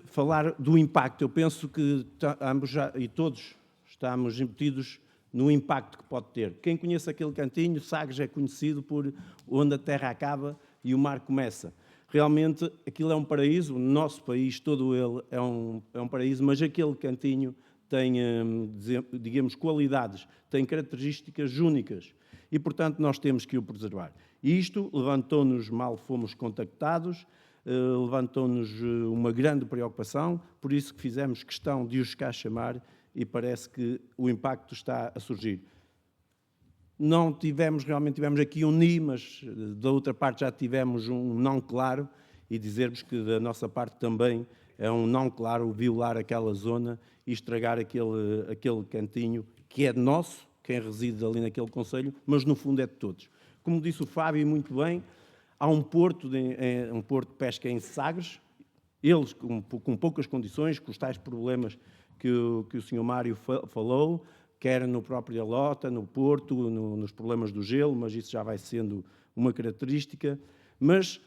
Falar do impacto, eu penso que ambos e todos estamos embutidos no impacto que pode ter. Quem conhece aquele cantinho, Sagres é conhecido por onde a terra acaba e o mar começa. Realmente, aquilo é um paraíso, o nosso país, todo ele, é um paraíso, mas aquele cantinho tem, digamos, qualidades, tem características únicas e, portanto, nós temos que o preservar. E isto levantou-nos, mal fomos contactados, levantou-nos uma grande preocupação, por isso que fizemos questão de os cá chamar e parece que o impacto está a surgir. Não tivemos, realmente tivemos aqui um ni, mas da outra parte já tivemos um não claro e dizer-vos que da nossa parte também é um não claro violar aquela zona e estragar aquele cantinho que é nosso, quem reside ali naquele concelho, mas no fundo é de todos. Como disse o Fábio muito bem, há um porto de pesca em Sagres, eles com poucas condições, com os tais problemas que o Sr. Mário falou, quer no próprio Lota, no Porto, nos problemas do gelo, mas isso já vai sendo uma característica. Mas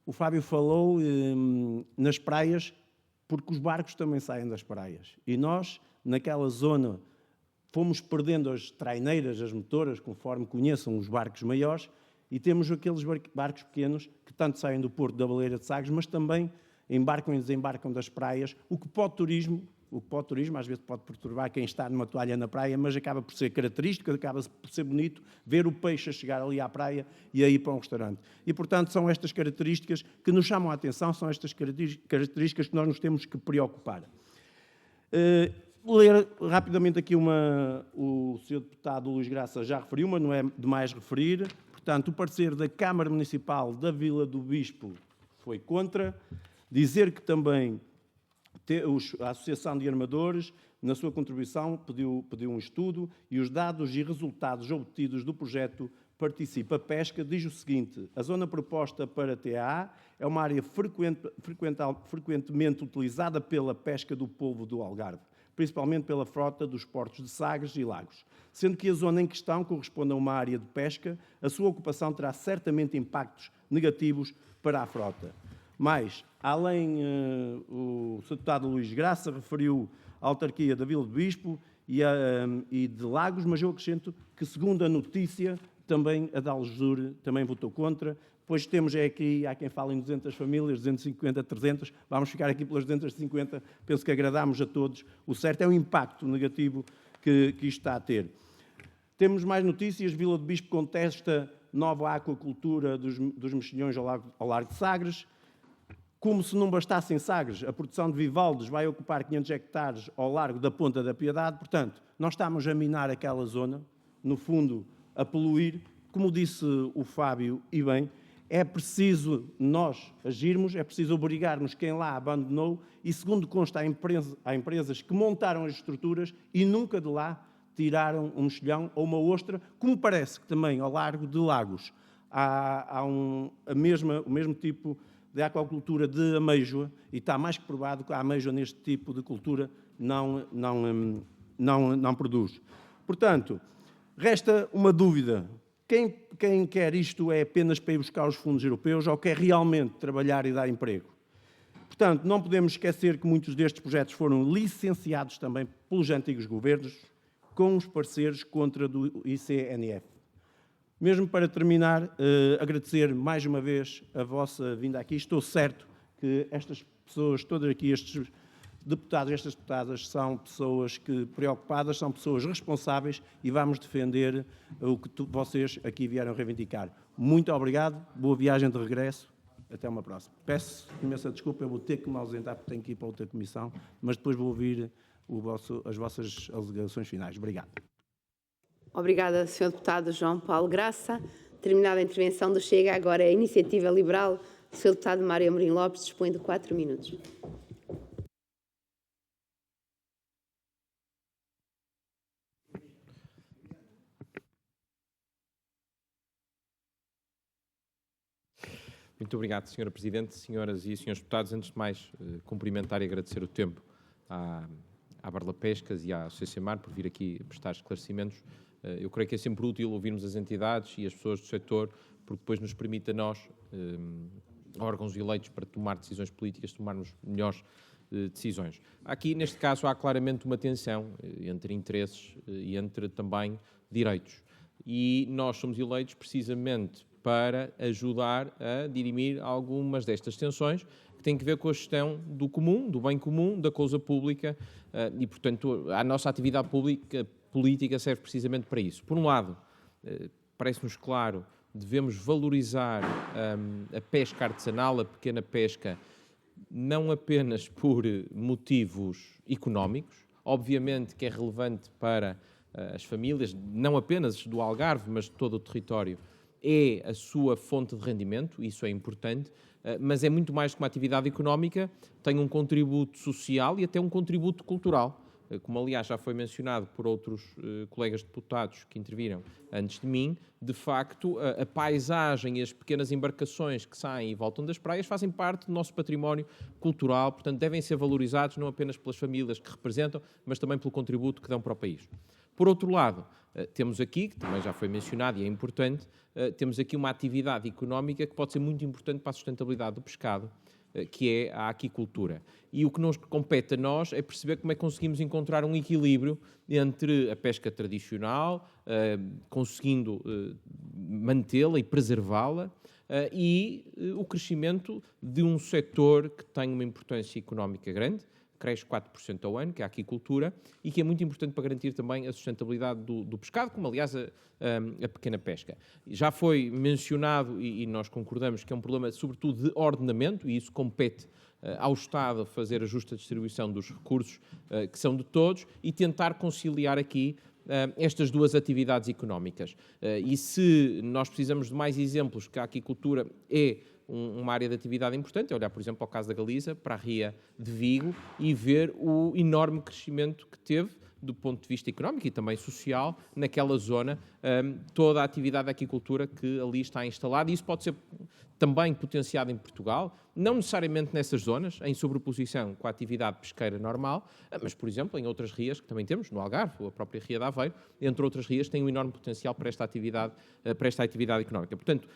o Fábio falou nas praias, porque os barcos também saem das praias. E nós, naquela zona, fomos perdendo as traineiras, as motoras, conforme conheçam os barcos maiores, e temos aqueles barcos pequenos que tanto saem do Porto da Baleira de Sagres, mas também embarcam e desembarcam das praias, o que pode turismo às vezes pode perturbar quem está numa toalha na praia, mas acaba por ser característico, acaba por ser bonito ver o peixe a chegar ali à praia e a ir para um restaurante. E, portanto, são estas características que nos chamam a atenção, são estas características que nós nos temos que preocupar. Ler rapidamente aqui o Sr. Deputado Luís Graça já referiu, mas não é demais referir. Portanto, o parecer da Câmara Municipal da Vila do Bispo foi contra. Dizer que também a Associação de Armadores, na sua contribuição, pediu um estudo e os dados e resultados obtidos do projeto Participa Pesca diz o seguinte: a zona proposta para TAA é uma área frequentemente utilizada pela pesca do polvo do Algarve, principalmente pela frota dos portos de Sagres e Lagos. Sendo que a zona em questão corresponde a uma área de pesca, a sua ocupação terá certamente impactos negativos para a frota. Mas, além, o Sr. Deputado Luís Graça referiu a autarquia da Vila do Bispo e de Lagos, mas eu acrescento que, segundo a notícia, também a da Aljur também votou contra. Depois temos aqui, há quem fala em 200 famílias, 250, 300, vamos ficar aqui pelas 250, penso que agradamos a todos. O certo é o impacto negativo que isto está a ter. Temos mais notícias, Vila do Bispo contesta nova aquacultura dos mexilhões ao largo de Sagres. Como se não bastasse em Sagres, a produção de bivalves vai ocupar 500 hectares ao largo da Ponta da Piedade. Portanto, nós estamos a minar aquela zona, no fundo, a poluir. Como disse o Fábio, e bem, é preciso nós agirmos, é preciso obrigarmos quem lá abandonou e, segundo consta, há empresas que montaram as estruturas e nunca de lá tiraram um mexilhão ou uma ostra, como parece que também ao largo de Lagos há o mesmo tipo de aquacultura de ameijoa, e está mais que provado que a ameijoa neste tipo de cultura não produz. Portanto, resta uma dúvida. Quem quer isto é apenas para ir buscar os fundos europeus ou quer realmente trabalhar e dar emprego? Portanto, não podemos esquecer que muitos destes projetos foram licenciados também pelos antigos governos, com os parceiros contra do ICNF. Mesmo para terminar, agradecer mais uma vez a vossa vinda aqui. Estou certo que estas pessoas, todas aqui, deputados e estas deputadas são pessoas preocupadas, são pessoas responsáveis e vamos defender o que vocês aqui vieram reivindicar. Muito obrigado, boa viagem de regresso, até uma próxima. Peço imensa desculpa, eu vou ter que me ausentar porque tenho que ir para outra comissão, mas depois vou ouvir as vossas alegações finais. Obrigado. Obrigada, Sr. Deputado João Paulo Graça. Terminada a intervenção do Chega, agora a Iniciativa Liberal. O Sr. Deputado Mário Amorim Lopes dispõe de 4 minutos. Muito obrigado, Sra. Presidente, senhoras e senhores deputados. Antes de mais, cumprimentar e agradecer o tempo à Barla Pescas e à CCMAR por vir aqui prestar esclarecimentos. Eu creio que é sempre útil ouvirmos as entidades e as pessoas do setor, porque depois nos permite a nós, órgãos eleitos para tomar decisões políticas, tomarmos melhores decisões. Aqui, neste caso, há claramente uma tensão entre interesses e entre também direitos. E nós somos eleitos precisamente para ajudar a dirimir algumas destas tensões que têm que ver com a gestão do comum, do bem comum, da coisa pública e, portanto, a nossa atividade política serve precisamente para isso. Por um lado, parece-nos claro, devemos valorizar a pesca artesanal, a pequena pesca, não apenas por motivos económicos, obviamente que é relevante para as famílias, não apenas do Algarve, mas de todo o território, é a sua fonte de rendimento, isso é importante, mas é muito mais que uma atividade económica, tem um contributo social e até um contributo cultural, como aliás já foi mencionado por outros colegas deputados que interviram antes de mim. De facto, a paisagem e as pequenas embarcações que saem e voltam das praias fazem parte do nosso património cultural, portanto devem ser valorizados não apenas pelas famílias que representam, mas também pelo contributo que dão para o país. Por outro lado, temos aqui, que também já foi mencionado e é importante, temos aqui uma atividade económica que pode ser muito importante para a sustentabilidade do pescado, que é a aquicultura. E o que nos compete a nós é perceber como é que conseguimos encontrar um equilíbrio entre a pesca tradicional, conseguindo mantê-la e preservá-la, e o crescimento de um setor que tem uma importância económica grande, cresce 4% ao ano, que é a aquicultura, e que é muito importante para garantir também a sustentabilidade do pescado, como aliás a pequena pesca. Já foi mencionado, e nós concordamos, que é um problema sobretudo de ordenamento, e isso compete ao Estado fazer a justa distribuição dos recursos que são de todos e tentar conciliar aqui estas duas atividades económicas. E se nós precisamos de mais exemplos que a aquicultura é uma área de atividade importante, é olhar, por exemplo, ao caso da Galiza, para a Ria de Vigo e ver o enorme crescimento que teve do ponto de vista económico e também social naquela zona, toda a atividade da aquicultura que ali está instalada, e isso pode ser também potenciado em Portugal, não necessariamente nessas zonas, em sobreposição com a atividade pesqueira normal, mas, por exemplo, em outras rias que também temos, no Algarve, a própria Ria de Aveiro, entre outras rias, tem um enorme potencial para esta atividade económica. Portanto,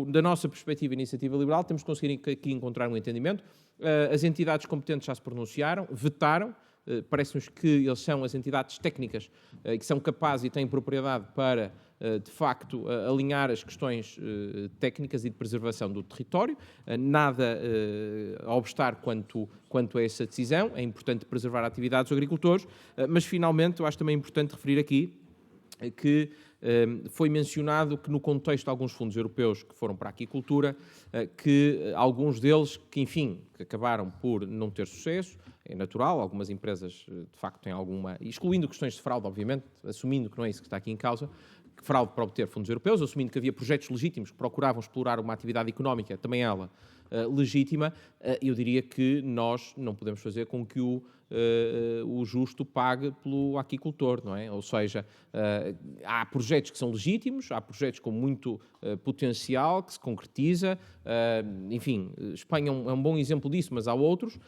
da nossa perspectiva Iniciativa Liberal, temos conseguido aqui encontrar um entendimento. As entidades competentes já se pronunciaram, vetaram. Parece-nos que eles são as entidades técnicas que são capazes e têm propriedade para, de facto, alinhar as questões técnicas e de preservação do território. Nada a obstar quanto a essa decisão. É importante preservar a atividade dos agricultores, mas, finalmente, eu acho também importante referir aqui que foi mencionado que no contexto de alguns fundos europeus que foram para a aquicultura, que alguns deles, que enfim, que acabaram por não ter sucesso, é natural, algumas empresas de facto têm alguma, excluindo questões de fraude, obviamente, assumindo que não é isso que está aqui em causa, que fraude para obter fundos europeus, assumindo que havia projetos legítimos que procuravam explorar uma atividade económica, também ela legítima, eu diria que nós não podemos fazer com que o justo pague pelo aquicultor, não é? Ou seja, há projetos que são legítimos, há projetos com muito potencial, que se concretiza, enfim, Espanha é um bom exemplo disso, mas há outros,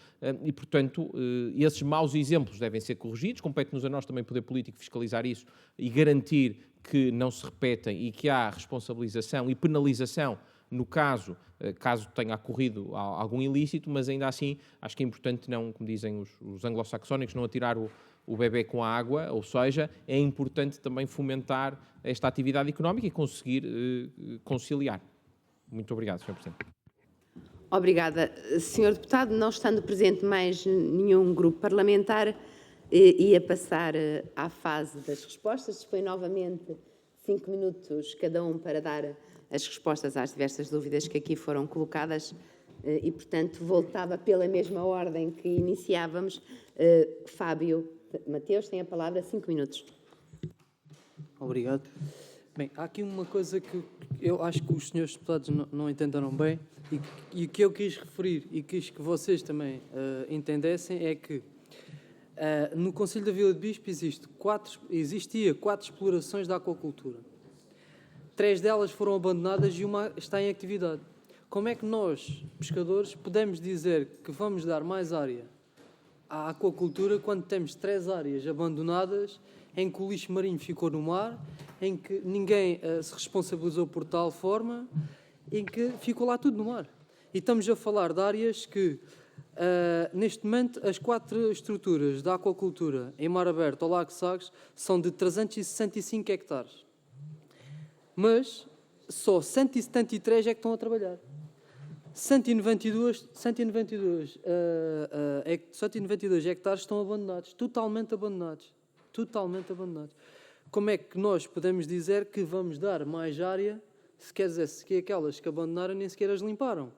e, portanto, esses maus exemplos devem ser corrigidos, compete-nos a nós também, poder político, fiscalizar isso e garantir que não se repetem e que há responsabilização e penalização no caso tenha ocorrido algum ilícito, mas ainda assim acho que é importante não, como dizem os anglo-saxónicos, não atirar o bebê com a água, ou seja, é importante também fomentar esta atividade económica e conseguir conciliar. Muito obrigado, Sr. Presidente. Obrigada. Senhor Deputado, não estando presente mais nenhum grupo parlamentar, ia passar à fase das respostas. Dispõe novamente 5 minutos cada um para dar as respostas às diversas dúvidas que aqui foram colocadas e, portanto, voltava pela mesma ordem que iniciávamos. Fábio Mateus tem a palavra, 5 minutos. Obrigado. Bem, há aqui uma coisa que eu acho que os senhores deputados não entenderam bem e que eu quis referir e quis que vocês também entendessem é que no Conselho da Vila de Bispo existia 4 explorações da aquacultura. 3 delas foram abandonadas e uma está em atividade. Como é que nós, pescadores, podemos dizer que vamos dar mais área à aquacultura quando temos 3 áreas abandonadas em que o lixo marinho ficou no mar, em que ninguém se responsabilizou por tal forma, em que ficou lá tudo no mar? E estamos a falar de áreas que, neste momento, as 4 estruturas da aquacultura em mar aberto ao Lago de Sagres são de 365 hectares. Mas só 173 é que estão a trabalhar. 192 hectares estão abandonados, totalmente abandonados. Totalmente abandonados. Como é que nós podemos dizer que vamos dar mais área, se quer dizer que aquelas que abandonaram nem sequer as limparam?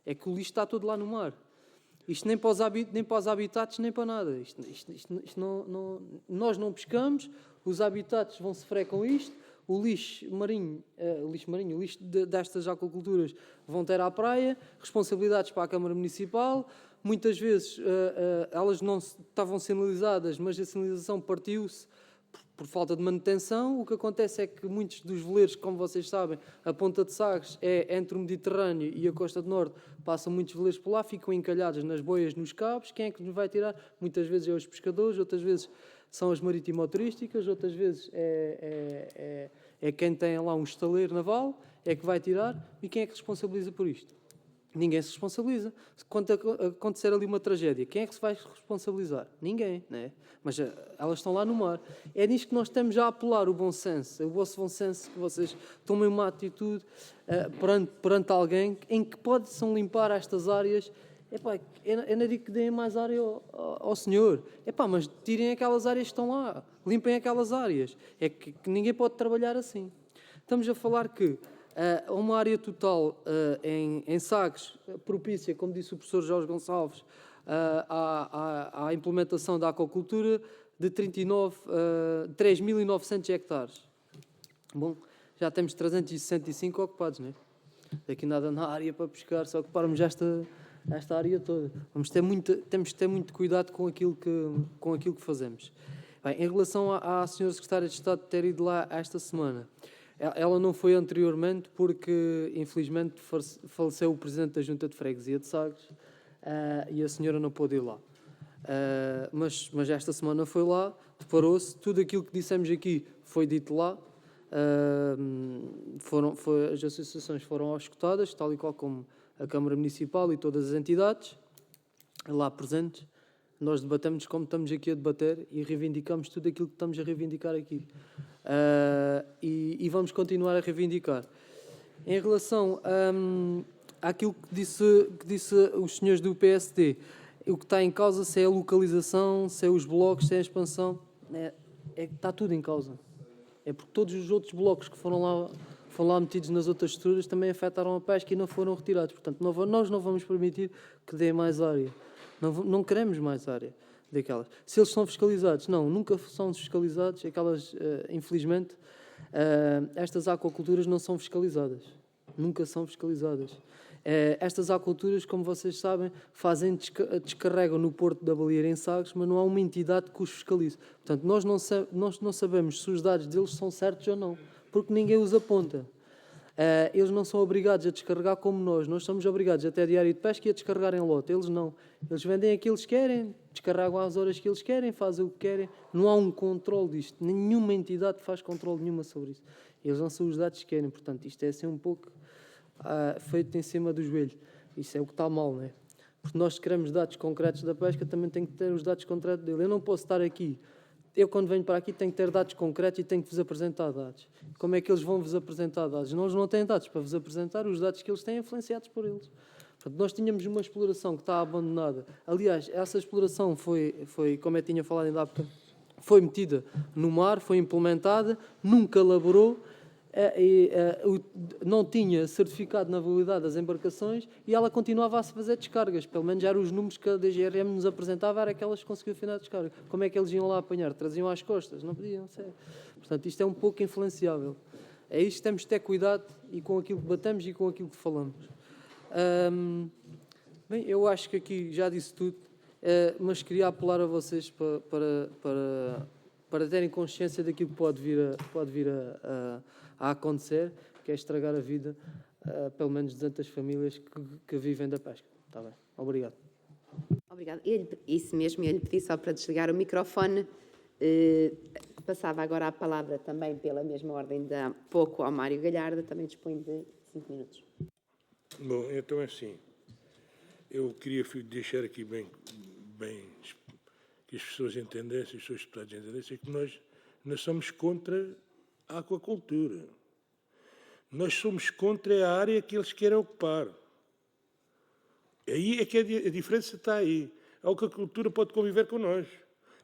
É que o lixo está todo lá no mar. Isto nem para os habitats, nem para nada. Nós não pescamos, os habitats vão sofrer com isto, o lixo marinho, o lixo destas aquaculturas vão ter à praia, responsabilidades para a Câmara Municipal. Muitas vezes elas não estavam sinalizadas, mas a sinalização partiu-se por falta de manutenção. O que acontece é que muitos dos veleiros, como vocês sabem, a Ponta de Sagres é entre o Mediterrâneo e a Costa do Norte, passam muitos veleiros por lá, ficam encalhados nas boias, nos cabos. Quem é que nos vai tirar? Muitas vezes é os pescadores, outras vezes são as marítimo-turísticas, outras vezes é quem tem lá um estaleiro naval, é que vai tirar. E quem é que responsabiliza por isto? Ninguém se responsabiliza. Quando acontecer ali uma tragédia, quem é que se vai responsabilizar? Ninguém, não é? Mas elas estão lá no mar. É nisto que nós estamos a apelar o bom senso, o vosso bom senso, que vocês tomem uma atitude perante alguém em que possam limpar estas áreas. Eu não digo que deem mais área ao senhor. Mas tirem aquelas áreas que estão lá. Limpem aquelas áreas. É que ninguém pode trabalhar assim. Estamos a falar que uma área total em Sagres, propícia, como disse o professor Jorge Gonçalves, à implementação da aquacultura de 3.900 hectares. Bom, já temos 365 ocupados, não é? Daqui nada na área para pescar, se ocuparmos esta área toda. Temos que ter muito cuidado com aquilo que fazemos. Bem, em relação à senhora Secretária de Estado ter ido lá esta semana, ela não foi anteriormente porque, infelizmente, faleceu o Presidente da Junta de Freguesia de Sagres e a senhora não pôde ir lá. Mas esta semana foi lá, deparou-se, tudo aquilo que dissemos aqui foi dito lá, as associações foram escutadas, tal e qual como a Câmara Municipal e todas as entidades lá presentes. Nós debatemos como estamos aqui a debater e reivindicamos tudo aquilo que estamos a reivindicar aqui. E vamos continuar a reivindicar. Em relação àquilo que disse os senhores do PSD, o que está em causa, se é a localização, se é os blocos, se é a expansão, está tudo em causa. É porque todos os outros blocos que foram lá metidos nas outras estruturas também afetaram a pesca e não foram retirados. Portanto, nós não vamos permitir que dê mais área. Não queremos mais área daquelas. Se eles são fiscalizados, nunca são fiscalizados. Infelizmente, estas aquaculturas não são fiscalizadas. Nunca são fiscalizadas. Estas aquaculturas, como vocês sabem, descarregam no Porto da Baleeira em Sagres, mas não há uma entidade que os fiscalize. Portanto, nós não sabemos se os dados deles são certos ou não, porque ninguém os aponta. Eles não são obrigados a descarregar como nós. Nós somos obrigados até diário de pesca e a descarregar em lote. Eles não. Eles vendem aquilo que eles querem, descarregam às horas que eles querem, fazem o que querem. Não há um controle disto. Nenhuma entidade faz controle nenhuma sobre isso. Eles não são os dados que querem. Portanto, isto é assim um pouco feito em cima do joelho. Isso é o que está mal, não é? Porque nós queremos dados concretos da pesca, também tem que ter os dados concretos dele. Eu não posso estar aqui. Eu, quando venho para aqui, tenho que ter dados concretos e tenho que vos apresentar dados. Como é que eles vão vos apresentar dados? Eles não têm dados para vos apresentar, os dados que eles têm influenciados por eles. Portanto, nós tínhamos uma exploração que está abandonada. Aliás, essa exploração foi como eu tinha falado ainda há bocado, foi metida no mar, foi implementada, nunca laborou, não tinha certificado na validade das embarcações e ela continuava a se fazer descargas. Pelo menos eram os números que a DGRM nos apresentava, era que elas conseguiam afinar a descarga. Como é que eles iam lá apanhar? Traziam às costas? Não podiam ser. Portanto, isto é um pouco influenciável. É isto que temos de ter cuidado e com aquilo que batemos e com aquilo que falamos. Bem, eu acho que aqui já disse tudo, mas queria apelar a vocês para terem consciência daquilo que pode vir a acontecer, que é estragar a vida, pelo menos 200 famílias que vivem da pesca. Está bem. Obrigado. Obrigada. Isso mesmo, eu lhe pedi só para desligar o microfone. Passava agora a palavra também pela mesma ordem de há pouco ao Mário Galhardo, também dispõe de 5 minutos. Bom, então é assim. Eu queria deixar aqui bem que as pessoas entendessem, os seus deputados entendessem, que nós somos contra a aquacultura. Nós somos contra a área que eles querem ocupar. Aí é que a diferença está aí. A aquacultura pode conviver connosco.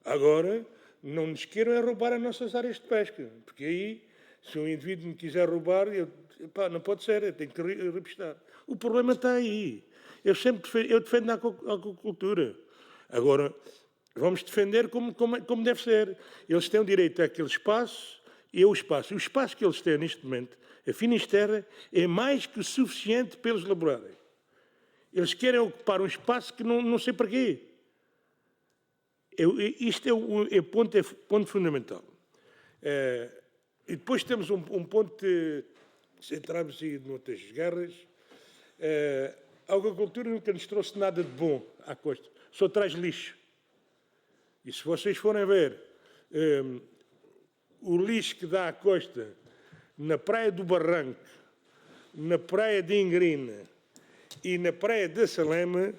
Agora, não nos queiram roubar as nossas áreas de pesca, porque aí, se um indivíduo me quiser roubar, não pode ser, eu tenho que repistar. O problema está aí. Eu defendo a aquacultura. Agora, vamos defender como deve ser. Eles têm o direito àquele espaço e o espaço. O espaço que eles têm neste momento, a Finisterra, é mais que o suficiente para eles elaborarem. Eles querem ocupar um espaço que não sei para quê. Isto é ponto fundamental. E depois temos um ponto se entrarmos aí noutras guerras. A aquacultura nunca nos trouxe nada de bom à costa, só traz lixo. E se vocês forem ver o lixo que dá à costa na Praia do Barranco, na Praia de Ingrina e na Praia da Salema,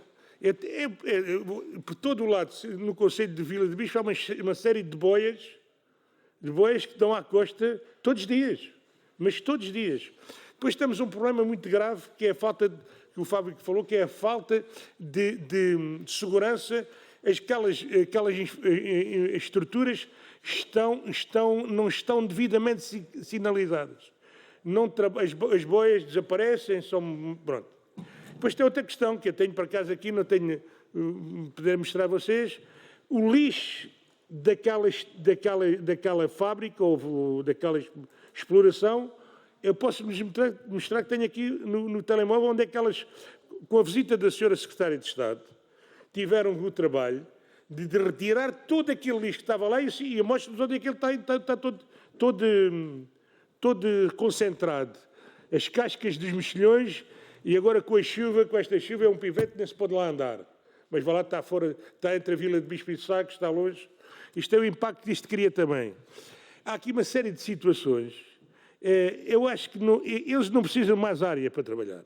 por todo o lado, no concelho de Vila de Bicho, há uma série de boias que dão à costa todos os dias, mas todos os dias. Depois temos um problema muito grave, que é a falta, que o Fábio falou, que é a falta de segurança. Aquelas estruturas não estão devidamente sinalizadas. As boias desaparecem, pronto. Depois tem outra questão, que eu tenho por acaso aqui, não tenho poder mostrar a vocês, o lixo daquela fábrica ou daquela exploração. Eu posso mostrar que tenho aqui no telemóvel onde é que elas, com a visita da senhora Secretária de Estado, tiveram o trabalho de retirar todo aquele lixo que estava lá e mostro-vos onde é que ele está todo concentrado. As cascas dos mexilhões e agora com esta chuva é um pivete, nem se pode lá andar. Mas vai lá, está fora, está entre a Vila de Bispo e Sagres, está longe. Isto é o impacto que isto cria também. Há aqui uma série de situações. Eu acho que eles não precisam mais área para trabalhar.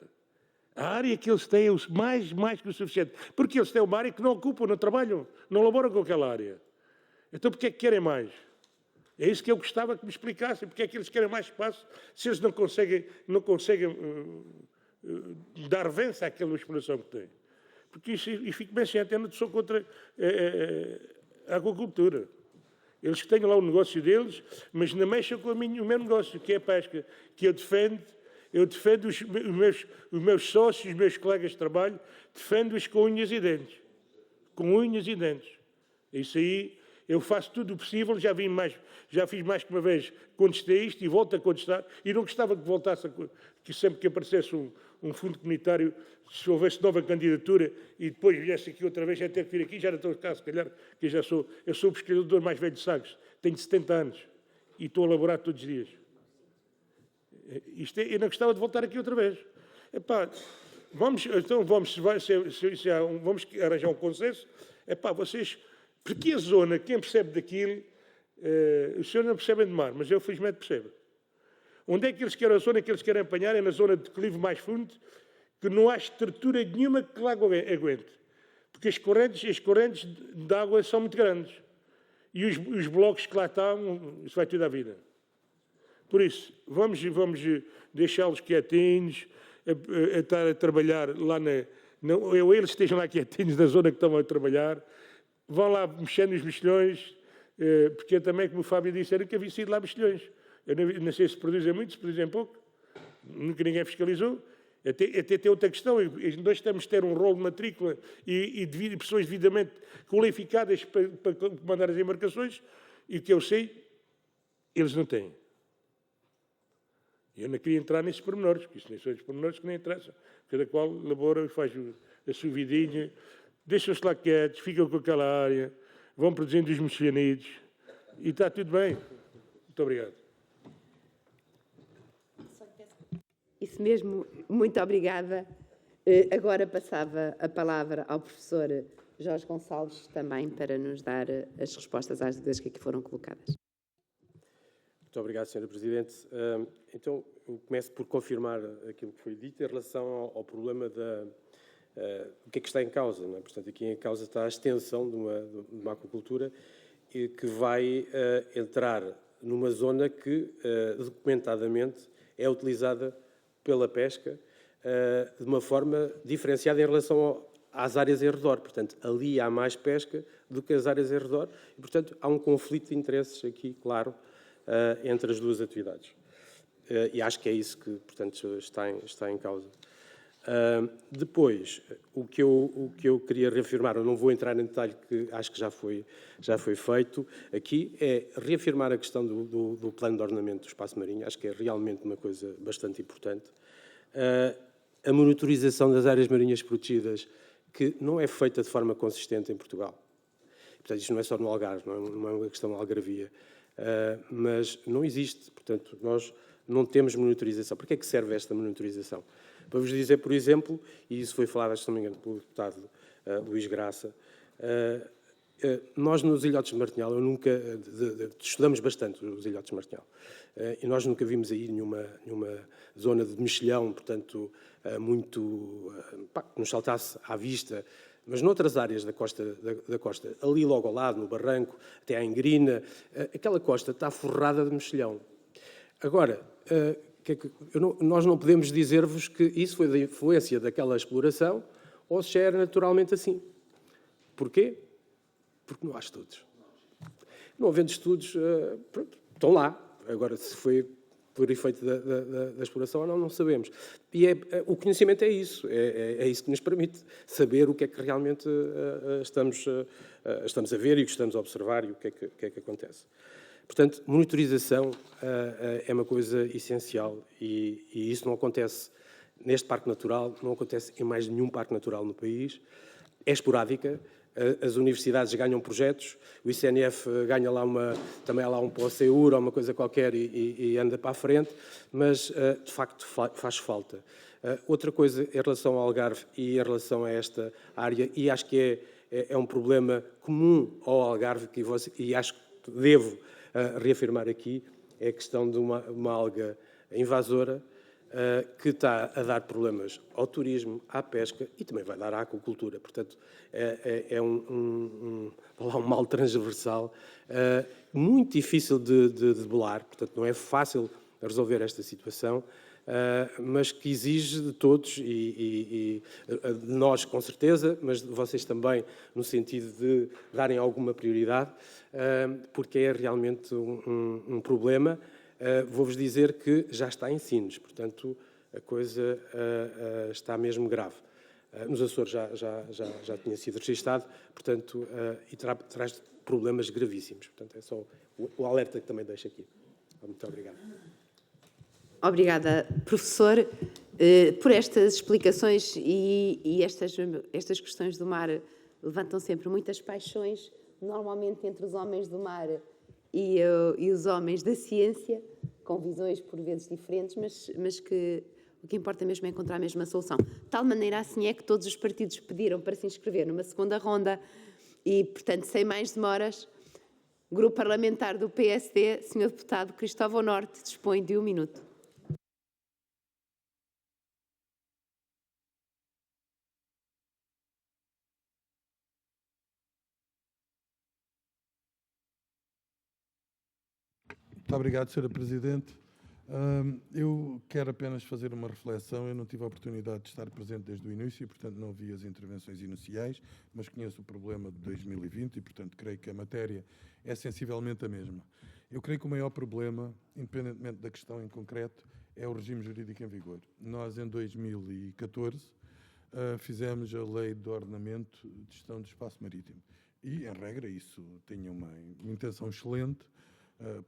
A área que eles têm é mais que o suficiente. Porque eles têm uma área que não ocupam, não trabalham, não laboram com aquela área. Então, porquê é que querem mais? É isso que eu gostava que me explicassem. Porquê é que eles querem mais espaço se eles não conseguem dar vença àquela exploração que têm? Porque isso, e fico bem ciente, eu não sou contra a aquacultura. Eles têm lá o negócio deles, mas não mexam com o meu negócio, que é a pesca, que eu defendo os meus sócios, os meus colegas de trabalho, defendo-os com unhas e dentes. Com unhas e dentes. Isso aí, eu faço tudo o possível, já fiz mais que uma vez, contestei isto e volto a contestar, e não gostava que voltasse, que sempre que aparecesse um fundo comunitário, se houvesse nova candidatura e depois viesse aqui outra vez, já ter que vir aqui, já não estou cá, se calhar, que eu sou o pesquisador mais velho de Sagres, tenho 70 anos e estou a laborar todos os dias. Eu não gostava de voltar aqui outra vez. Vamos arranjar um consenso. Vocês, porque a zona, quem percebe daquilo, os senhores não percebem de mar, mas eu felizmente percebo. Onde é que eles querem a zona que eles querem apanhar? É na zona de declive mais fundo, que não há estrutura nenhuma que lá aguente. Porque as correntes de água são muito grandes. E os blocos que lá estão, isso vai tudo à vida. Por isso, vamos deixá-los quietinhos, a estar a trabalhar lá não, eles estejam lá quietinhos na zona que estão a trabalhar, vão lá mexendo nos mexilhões, porque eu também, como o Fábio disse, eu nunca vi sair lá mexilhões. Eu não sei se produzem muito, se produzem pouco, nunca ninguém fiscalizou. Até tem outra questão, nós temos de ter um rolo de matrícula e pessoas devidamente qualificadas para comandar as embarcações, e o que eu sei, eles não têm. Eu não queria entrar nesses pormenores, porque isso nem são os pormenores que nem interessam. Cada qual labora e faz a sua vidinha, deixam-se lá quietos, ficam com aquela área, vão produzindo os mexilhanidos e está tudo bem. Muito obrigado. Isso mesmo, muito obrigada. Agora passava a palavra ao professor Jorge Gonçalves, também para nos dar as respostas às dúvidas que aqui foram colocadas. Muito obrigado, Sra. Presidente. Então, eu começo por confirmar aquilo que foi dito em relação ao problema do que é que está em causa. Não é? Portanto, aqui em causa está a extensão de uma aquacultura que vai entrar numa zona que, documentadamente, é utilizada pela pesca de uma forma diferenciada em relação às áreas em redor. Portanto, ali há mais pesca do que as áreas em redor e, portanto, há um conflito de interesses aqui, claro, entre as duas atividades. E acho que é isso que, portanto, está em causa. Depois, o que eu queria reafirmar, eu não vou entrar em detalhe, que acho que já foi feito aqui, é reafirmar a questão do plano de ordenamento do espaço marinho. Acho que é realmente uma coisa bastante importante. A monitorização das áreas marinhas protegidas, que não é feita de forma consistente em Portugal. Portanto, isto não é só no Algarve, não é uma questão de algarvia. Mas não existe, portanto, nós não temos monitorização. Para que é que serve esta monitorização? Para vos dizer, por exemplo, e isso foi falado, se não me engano, pelo deputado Luís Graça, nós nos ilhotes de Martinhal, estudamos bastante os ilhotes de Martinhal, e nós nunca vimos aí nenhuma zona de mexilhão, portanto, que nos saltasse à vista, mas noutras áreas da costa, ali logo ao lado, no Barranco, até à Ingrina, aquela costa está forrada de mexilhão. Agora, nós não podemos dizer-vos que isso foi da influência daquela exploração ou se já era naturalmente assim. Porquê? Porque não há estudos. Não havendo estudos, estão lá. Agora, se foi por efeito da exploração ou não sabemos. E o conhecimento é isso. É isso que nos permite saber o que é que realmente estamos a ver e o que estamos a observar e o que é que acontece. Portanto, monitorização é uma coisa essencial e isso não acontece neste Parque Natural, não acontece em mais nenhum Parque Natural no país. É esporádica, as universidades ganham projetos, o ICNF ganha lá também há lá um POSEUR ou uma coisa qualquer e anda para a frente, mas de facto faz falta. Outra coisa em relação ao Algarve e em relação a esta área, e acho que é um problema comum ao Algarve, e acho que devo reafirmar aqui, é a questão de uma alga invasora que está a dar problemas ao turismo, à pesca e também vai dar à aquacultura. Portanto, é um mal transversal muito difícil de debelar, portanto, não é fácil resolver esta situação, mas que exige de todos e de nós, com certeza, mas de vocês também, no sentido de darem alguma prioridade, porque é realmente um problema. Vou-vos dizer que já está em Sines, portanto, a coisa está mesmo grave. Nos Açores já tinha sido registado, portanto, e traz problemas gravíssimos. Portanto, é só o alerta que também deixo aqui. Muito obrigado. Obrigada, professor, por estas explicações e estas questões do mar levantam sempre muitas paixões, normalmente entre os homens do mar e os homens da ciência, com visões por vezes diferentes, mas que o que importa mesmo é encontrar a mesma solução. De tal maneira assim é que todos os partidos pediram para se inscrever numa segunda ronda e, portanto, sem mais demoras, o Grupo Parlamentar do PSD, Sr. Deputado Cristóvão Norte, dispõe de 1 minuto. Muito obrigado, Sra. Presidente. Eu quero apenas fazer uma reflexão. Eu não tive a oportunidade de estar presente desde o início e, portanto, não vi as intervenções iniciais, mas conheço o problema de 2020 e, portanto, creio que a matéria é sensivelmente a mesma. Eu creio que o maior problema, independentemente da questão em concreto, é o regime jurídico em vigor. Nós, em 2014, fizemos a Lei de Ordenamento de Gestão do Espaço Marítimo. E, em regra, isso tinha uma intenção excelente,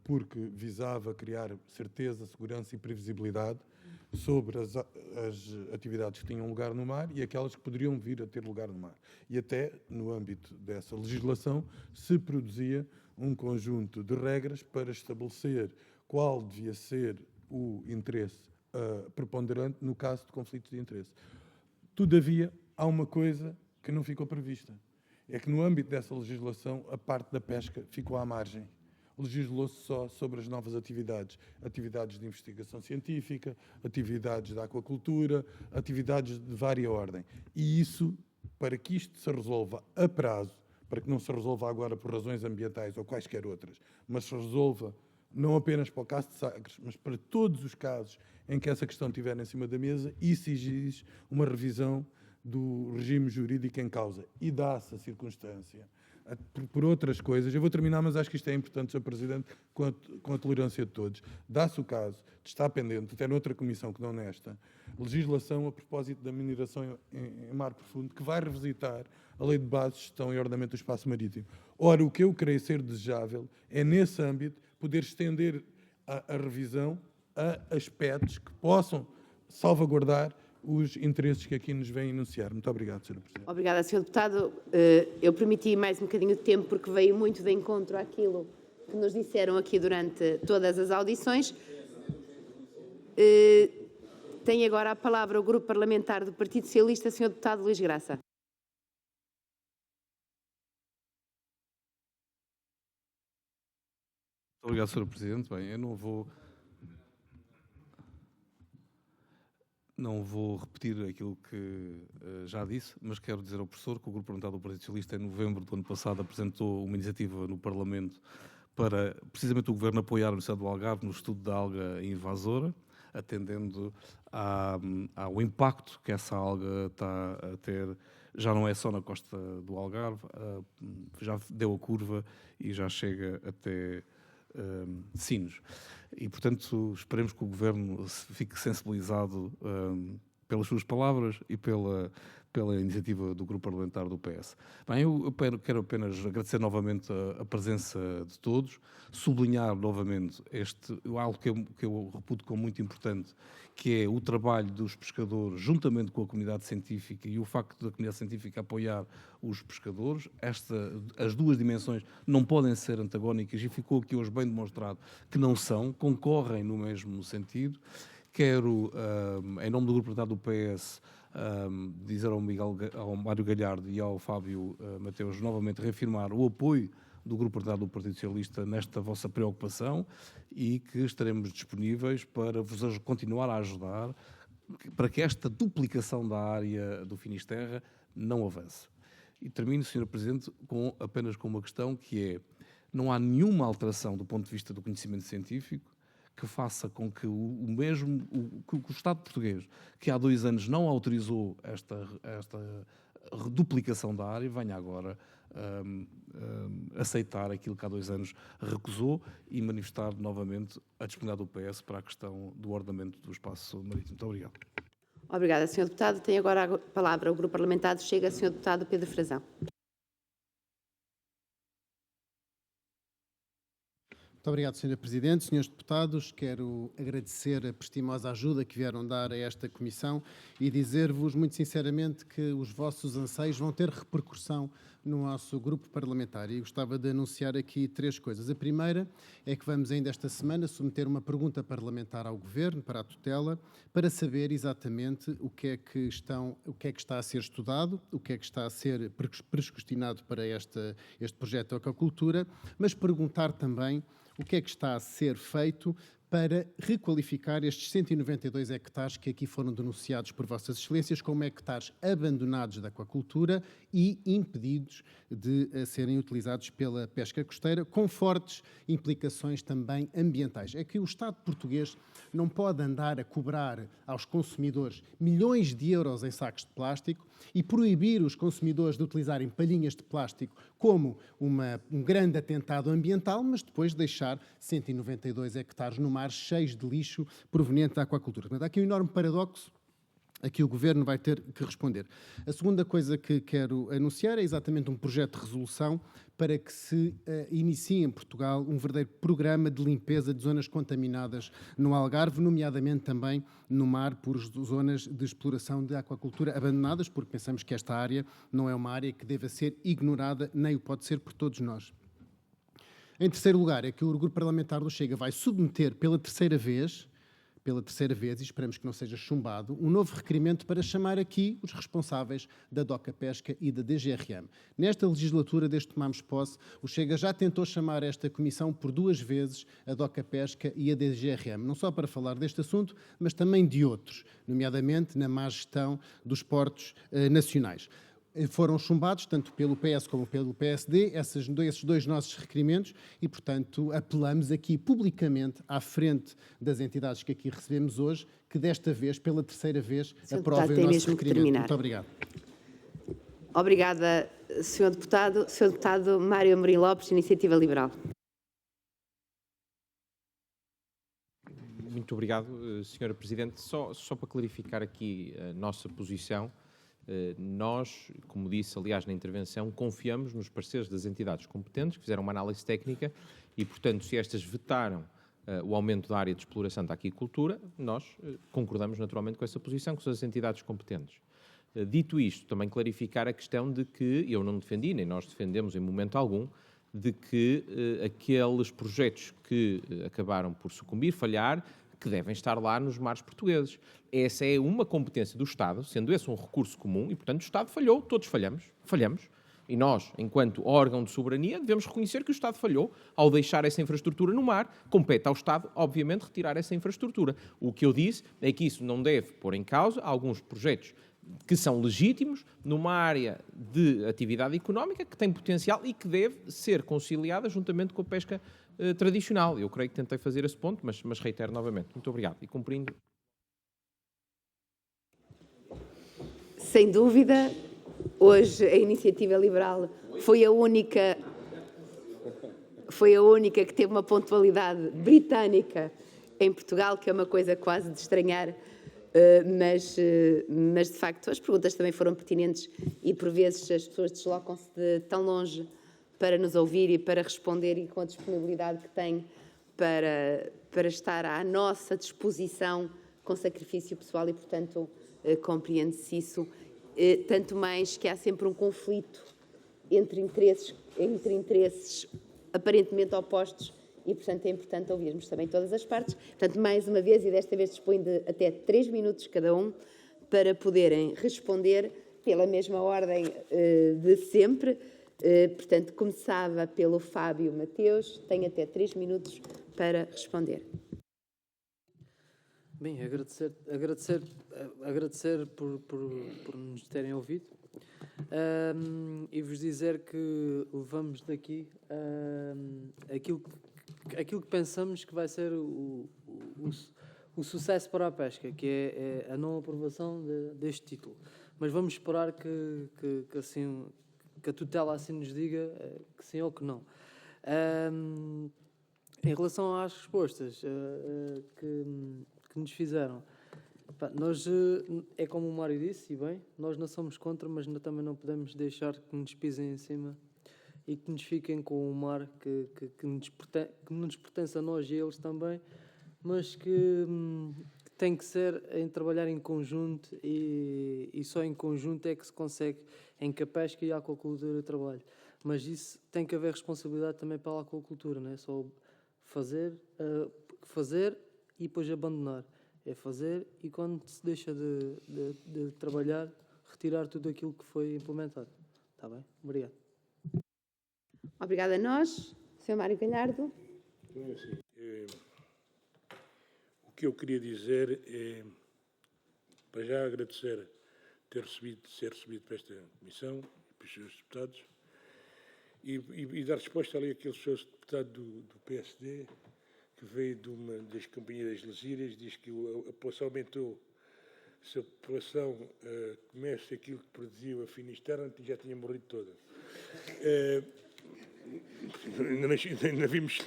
porque visava criar certeza, segurança e previsibilidade sobre as atividades que tinham lugar no mar e aquelas que poderiam vir a ter lugar no mar. E até, no âmbito dessa legislação, se produzia um conjunto de regras para estabelecer qual devia ser o interesse preponderante no caso de conflitos de interesse. Todavia, há uma coisa que não ficou prevista. É que no âmbito dessa legislação, a parte da pesca ficou à margem. Legislou-se só sobre as novas atividades. Atividades de investigação científica, atividades da aquacultura, atividades de vária ordem. E isso, para que isto se resolva a prazo, para que não se resolva agora por razões ambientais ou quaisquer outras, mas se resolva não apenas para o caso de Sagres, mas para todos os casos em que essa questão estiver em cima da mesa, isso exige uma revisão do regime jurídico em causa. E dá-se a circunstância, por outras coisas, eu vou terminar, mas acho que isto é importante, Sr. Presidente, com a tolerância de todos. Dá-se o caso de estar pendente, até noutra comissão que não nesta, legislação a propósito da mineração em mar profundo, que vai revisitar a Lei de Base de Gestão e Ordenamento do Espaço Marítimo. Ora, o que eu creio ser desejável é, nesse âmbito, poder estender a revisão a aspectos que possam salvaguardar os interesses que aqui nos vêm enunciar. Muito obrigado, Sr. Presidente. Obrigada, Sr. Deputado. Eu permiti mais um bocadinho de tempo porque veio muito de encontro àquilo que nos disseram aqui durante todas as audições. Tem agora a palavra o Grupo Parlamentar do Partido Socialista, Sr. Deputado Luís Graça. Muito obrigado, Sr. Presidente. Bem, eu não vou repetir aquilo que já disse, mas quero dizer ao professor que o Grupo Parlamentar do Partido Socialista, em novembro do ano passado, apresentou uma iniciativa no Parlamento para, precisamente, o Governo apoiar a Universidade do Algarve no estudo da alga invasora, atendendo ao impacto que essa alga está a ter. Já não é só na costa do Algarve, já deu a curva e já chega até Sines. E, portanto, esperemos que o Governo fique sensibilizado pelas suas palavras e pela iniciativa do Grupo Parlamentar do PS. Bem, eu quero apenas agradecer novamente a presença de todos, sublinhar novamente algo que eu reputo como muito importante, que é o trabalho dos pescadores juntamente com a comunidade científica e o facto da comunidade científica apoiar os pescadores. As duas dimensões não podem ser antagónicas e ficou aqui hoje bem demonstrado que não são, concorrem no mesmo sentido. Quero, em nome do Grupo Parlamentar do PS, dizer ao Mário Galhardo e ao Fábio Mateus novamente reafirmar o apoio do Grupo Parlamentar do Partido Socialista nesta vossa preocupação e que estaremos disponíveis para vos continuar a ajudar para que esta duplicação da área do Finisterra não avance. E termino, Sr. Presidente, apenas com uma questão que é: não há nenhuma alteração do ponto de vista do conhecimento científico que faça com que o Estado português, que há 2 anos não autorizou esta duplicação da área, venha agora aceitar aquilo que há 2 anos recusou e manifestar novamente a disponibilidade do PS para a questão do ordenamento do espaço marítimo. Muito obrigado. Obrigada, Sr. Deputado. Tem agora a palavra o Grupo Parlamentar do Chega, Sr. Deputado Pedro Frazão. Muito obrigado, Sr. Presidente. Senhores deputados, quero agradecer a prestimosa ajuda que vieram dar a esta comissão e dizer-vos muito sinceramente que os vossos anseios vão ter repercussão no nosso grupo parlamentar. E gostava de anunciar aqui 3 coisas. A primeira é que vamos ainda esta semana submeter uma pergunta parlamentar ao Governo, para a tutela, para saber exatamente o que é que está a ser estudado, o que é que está a ser prescrutinado para este projeto de aquacultura, mas perguntar também o que é que está a ser feito para requalificar estes 192 hectares que aqui foram denunciados por Vossas Excelências como hectares abandonados da aquacultura e impedidos de serem utilizados pela pesca costeira, com fortes implicações também ambientais. É que o Estado português não pode andar a cobrar aos consumidores milhões de euros em sacos de plástico e proibir os consumidores de utilizarem palhinhas de plástico como um grande atentado ambiental, mas depois deixar 192 hectares no mar cheios de lixo proveniente da aquacultura. Portanto, há aqui um enorme paradoxo a que o Governo vai ter que responder. A segunda coisa que quero anunciar é exatamente um projeto de resolução para que se inicie em Portugal um verdadeiro programa de limpeza de zonas contaminadas no Algarve, nomeadamente também no mar, por zonas de exploração de aquacultura abandonadas, porque pensamos que esta área não é uma área que deva ser ignorada, nem o pode ser por todos nós. Em terceiro lugar, é que o Grupo Parlamentar do Chega vai submeter pela terceira vez, e esperamos que não seja chumbado, um novo requerimento para chamar aqui os responsáveis da DOCA Pesca e da DGRM. Nesta legislatura, desde que tomamos posse, o Chega já tentou chamar esta comissão por 2 vezes, a DOCA Pesca e a DGRM, não só para falar deste assunto, mas também de outros, nomeadamente na má gestão dos portos nacionais. Foram chumbados, tanto pelo PS como pelo PSD, esses 2 nossos requerimentos e, portanto, apelamos aqui publicamente à frente das entidades que aqui recebemos hoje, que desta vez, pela terceira vez, aprovem o nosso requerimento. Muito obrigado. Obrigada, Sr. Deputado. Sr. Deputado Mário Amorim Lopes, Iniciativa Liberal. Muito obrigado, Sra. Presidente. Só para clarificar aqui a nossa posição, nós, como disse, aliás, na intervenção, confiamos nos parceiros das entidades competentes que fizeram uma análise técnica e, portanto, se estas vetaram o aumento da área de exploração da aquicultura, nós concordamos naturalmente com essa posição, que são as entidades competentes. Dito isto, também clarificar a questão de que eu não defendi, nem nós defendemos em momento algum, de que aqueles projetos que acabaram por sucumbir, falhar, que devem estar lá nos mares portugueses. Essa é uma competência do Estado, sendo esse um recurso comum, e, portanto, o Estado falhou, todos falhamos, e nós, enquanto órgão de soberania, devemos reconhecer que o Estado falhou ao deixar essa infraestrutura no mar. Compete ao Estado, obviamente, retirar essa infraestrutura. O que eu disse é que isso não deve pôr em causa alguns projetos que são legítimos numa área de atividade económica que tem potencial e que deve ser conciliada juntamente com a pesca tradicional. Eu creio que tentei fazer esse ponto, mas reitero novamente. Muito obrigado. E cumprindo. Sem dúvida, hoje a Iniciativa Liberal foi a única que teve uma pontualidade britânica em Portugal, que é uma coisa quase de estranhar, mas de facto as perguntas também foram pertinentes e por vezes as pessoas deslocam-se de tão longe para nos ouvir e para responder e com a disponibilidade que têm para estar à nossa disposição com sacrifício pessoal e, portanto, compreende-se isso. Tanto mais que há sempre um conflito entre interesses aparentemente opostos e, portanto, é importante ouvirmos também todas as partes. Portanto, mais uma vez, e desta vez dispõe de até 3 minutos cada um para poderem responder pela mesma ordem de sempre. Portanto, começava pelo Fábio Mateus, tem até 3 minutos para responder. Bem, agradecer por nos terem ouvido e vos dizer que levamos daqui aquilo que pensamos que vai ser o sucesso para a pesca, que é a não aprovação deste título. Mas vamos esperar que a tutela assim nos diga que sim ou que não. Em relação às respostas que nos fizeram, nós, é como o Mário disse, e bem, nós não somos contra, mas também não podemos deixar que nos pisem em cima e que nos fiquem com o mar que nos pertence a nós e a eles também, mas que tem que ser em trabalhar em conjunto e só em conjunto é que se consegue em que a pesca e a aquacultura trabalhem. Mas isso tem que haver responsabilidade também para a aquacultura, não é só fazer e depois abandonar. É fazer e quando se deixa de trabalhar, retirar tudo aquilo que foi implementado. Está bem? Obrigado. Obrigada a nós. Sr. Mário Galhardo. que eu queria dizer é, para já, agradecer ser recebido para esta comissão e para os senhores deputados e dar resposta ali àquele senhor deputado do PSD que veio das Companhias das Lesírias, diz que a população aumentou. Se a população comesse aquilo que produziu a Finisterra, já tinha morrido toda. Ainda vimos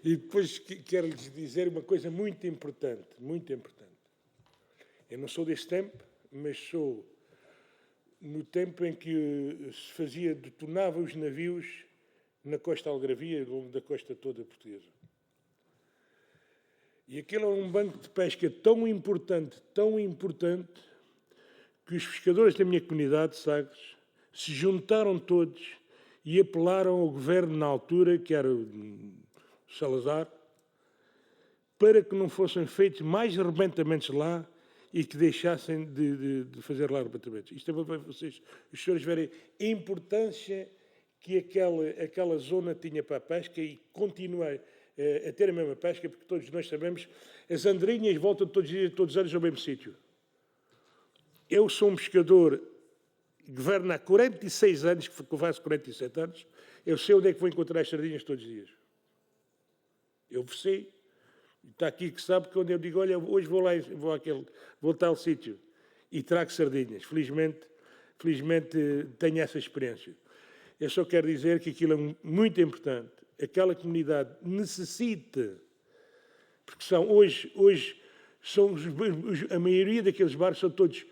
e depois quero-lhes dizer uma coisa muito importante, muito importante. Eu não sou desse tempo, mas sou no tempo em que se detonava os navios na costa algarvia, ao longo da costa toda portuguesa. E aquele é um banco de pesca tão importante, que os pescadores da minha comunidade de Sagres se juntaram todos e apelaram ao governo na altura, que era o Salazar, para que não fossem feitos mais arrebentamentos lá e que deixassem de fazer lá arrebentamentos. Isto é para vocês, os senhores verem a importância que aquela zona tinha para a pesca e continua a ter a mesma pesca, porque todos nós sabemos, as andorinhas voltam todos os anos ao mesmo sítio. Eu sou um pescador que governa há 46 anos, que faço 47 anos, eu sei onde é que vou encontrar as sardinhas todos os dias. Eu sei. Está aqui que sabe que quando eu digo, olha, hoje vou a tal sítio e trago sardinhas. Felizmente tenho essa experiência. Eu só quero dizer que aquilo é muito importante. Aquela comunidade necessita, porque hoje a maioria daqueles barcos são todos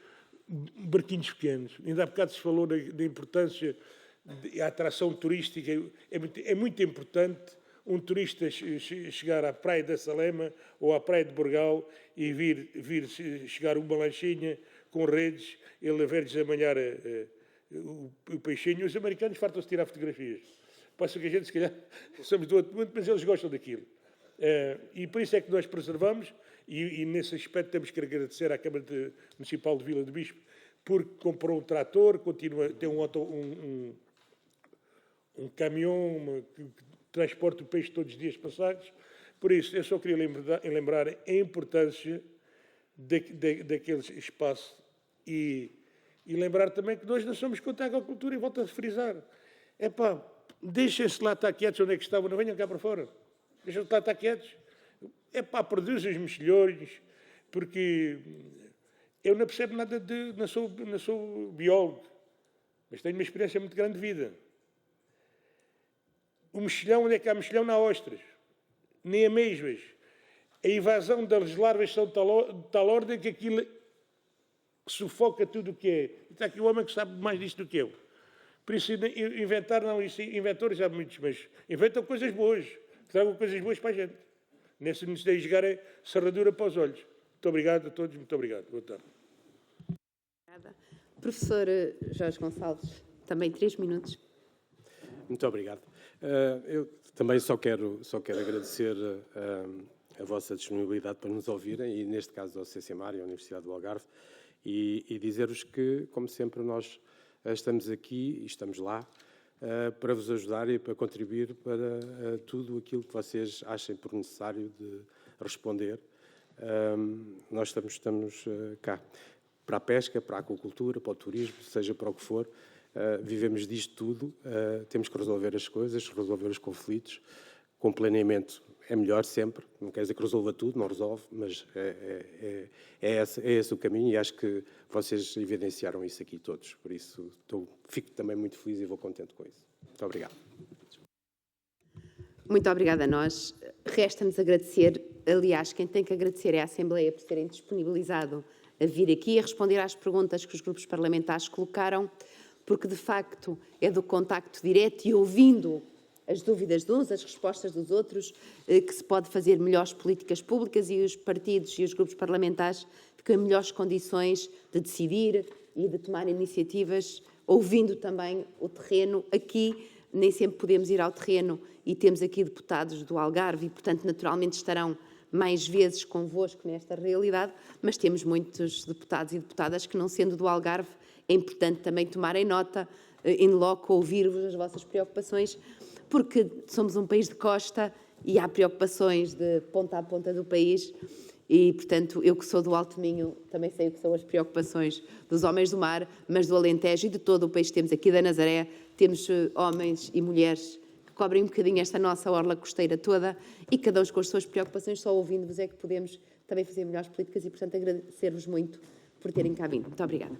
barquinhos pequenos. Ainda há bocado se falou da importância da atração turística. É muito importante um turista chegar à praia da Salema ou à praia de Burgal e vir chegar uma lanchinha com redes, ele a ver-lhes amanhar o peixinho. Os americanos fartam-se de tirar fotografias. Passa que a gente, se calhar, somos do outro mundo, mas eles gostam daquilo. E por isso é que nós preservamos, e nesse aspecto temos que agradecer à Câmara Municipal de Vila do Bispo, porque comprou um trator, tem um caminhão que transporta o peixe todos os dias passados. Por isso, eu só queria lembrar a importância daquele espaço e lembrar também que nós não somos contra a agricultura, e volto a frisar. Deixem-se lá estar quietos onde é que estavam, não venham cá para fora. Deixem-se lá estar quietos. Produzem os mexilhões, porque eu não percebo nada não sou biólogo, mas tenho uma experiência muito grande de vida. O mexilhão, onde é que há mexilhão? Não há ostras, nem amêijoas. A invasão das larvas são de tal ordem que aquilo sufoca tudo o que é. E está aqui o homem que sabe mais disto do que eu. Por isso, inventores há muitos, mas inventam coisas boas, tragam coisas boas para a gente. Nesse de jogar é serradura para os olhos. Muito obrigado a todos, muito obrigado. Boa tarde. Obrigada. Professor Jorge Gonçalves, também 3 minutos. Muito obrigado. Eu também só quero agradecer a vossa disponibilidade para nos ouvirem, e neste caso ao CCMAR e à Universidade do Algarve, e dizer-vos que, como sempre, nós estamos aqui e estamos lá para vos ajudar e para contribuir para tudo aquilo que vocês achem por necessário de responder. Nós estamos cá para a pesca, para a aquacultura, para o turismo, seja para o que for. Vivemos disto tudo, temos que resolver as coisas, resolver os conflitos. Com planeamento é melhor sempre, não quer dizer que resolva tudo, não resolve, mas é esse o caminho, e acho que vocês evidenciaram isso aqui todos. Por isso fico também muito feliz e vou contente com isso. Muito obrigado. Muito obrigada a nós. Resta-nos agradecer, aliás, quem tem que agradecer é a Assembleia por terem disponibilizado a vir aqui a responder às perguntas que os grupos parlamentares colocaram, porque de facto é do contacto direto e ouvindo as dúvidas de uns, as respostas dos outros, que se pode fazer melhores políticas públicas, e os partidos e os grupos parlamentares ficam em melhores condições de decidir e de tomar iniciativas, ouvindo também o terreno. Aqui nem sempre podemos ir ao terreno e temos aqui deputados do Algarve e, portanto, naturalmente estarão mais vezes convosco nesta realidade, mas temos muitos deputados e deputadas que, não sendo do Algarve, é importante também tomarem nota, in loco, ouvir-vos as vossas preocupações, porque somos um país de costa e há preocupações de ponta a ponta do país e, portanto, eu que sou do Alto Minho também sei o que são as preocupações dos homens do mar, mas do Alentejo e de todo o país. Temos aqui da Nazaré, temos homens e mulheres que cobrem um bocadinho esta nossa orla costeira toda e cada um com as suas preocupações, só ouvindo-vos é que podemos também fazer melhores políticas e, portanto, agradecer-vos muito por terem cá vindo. Muito obrigada.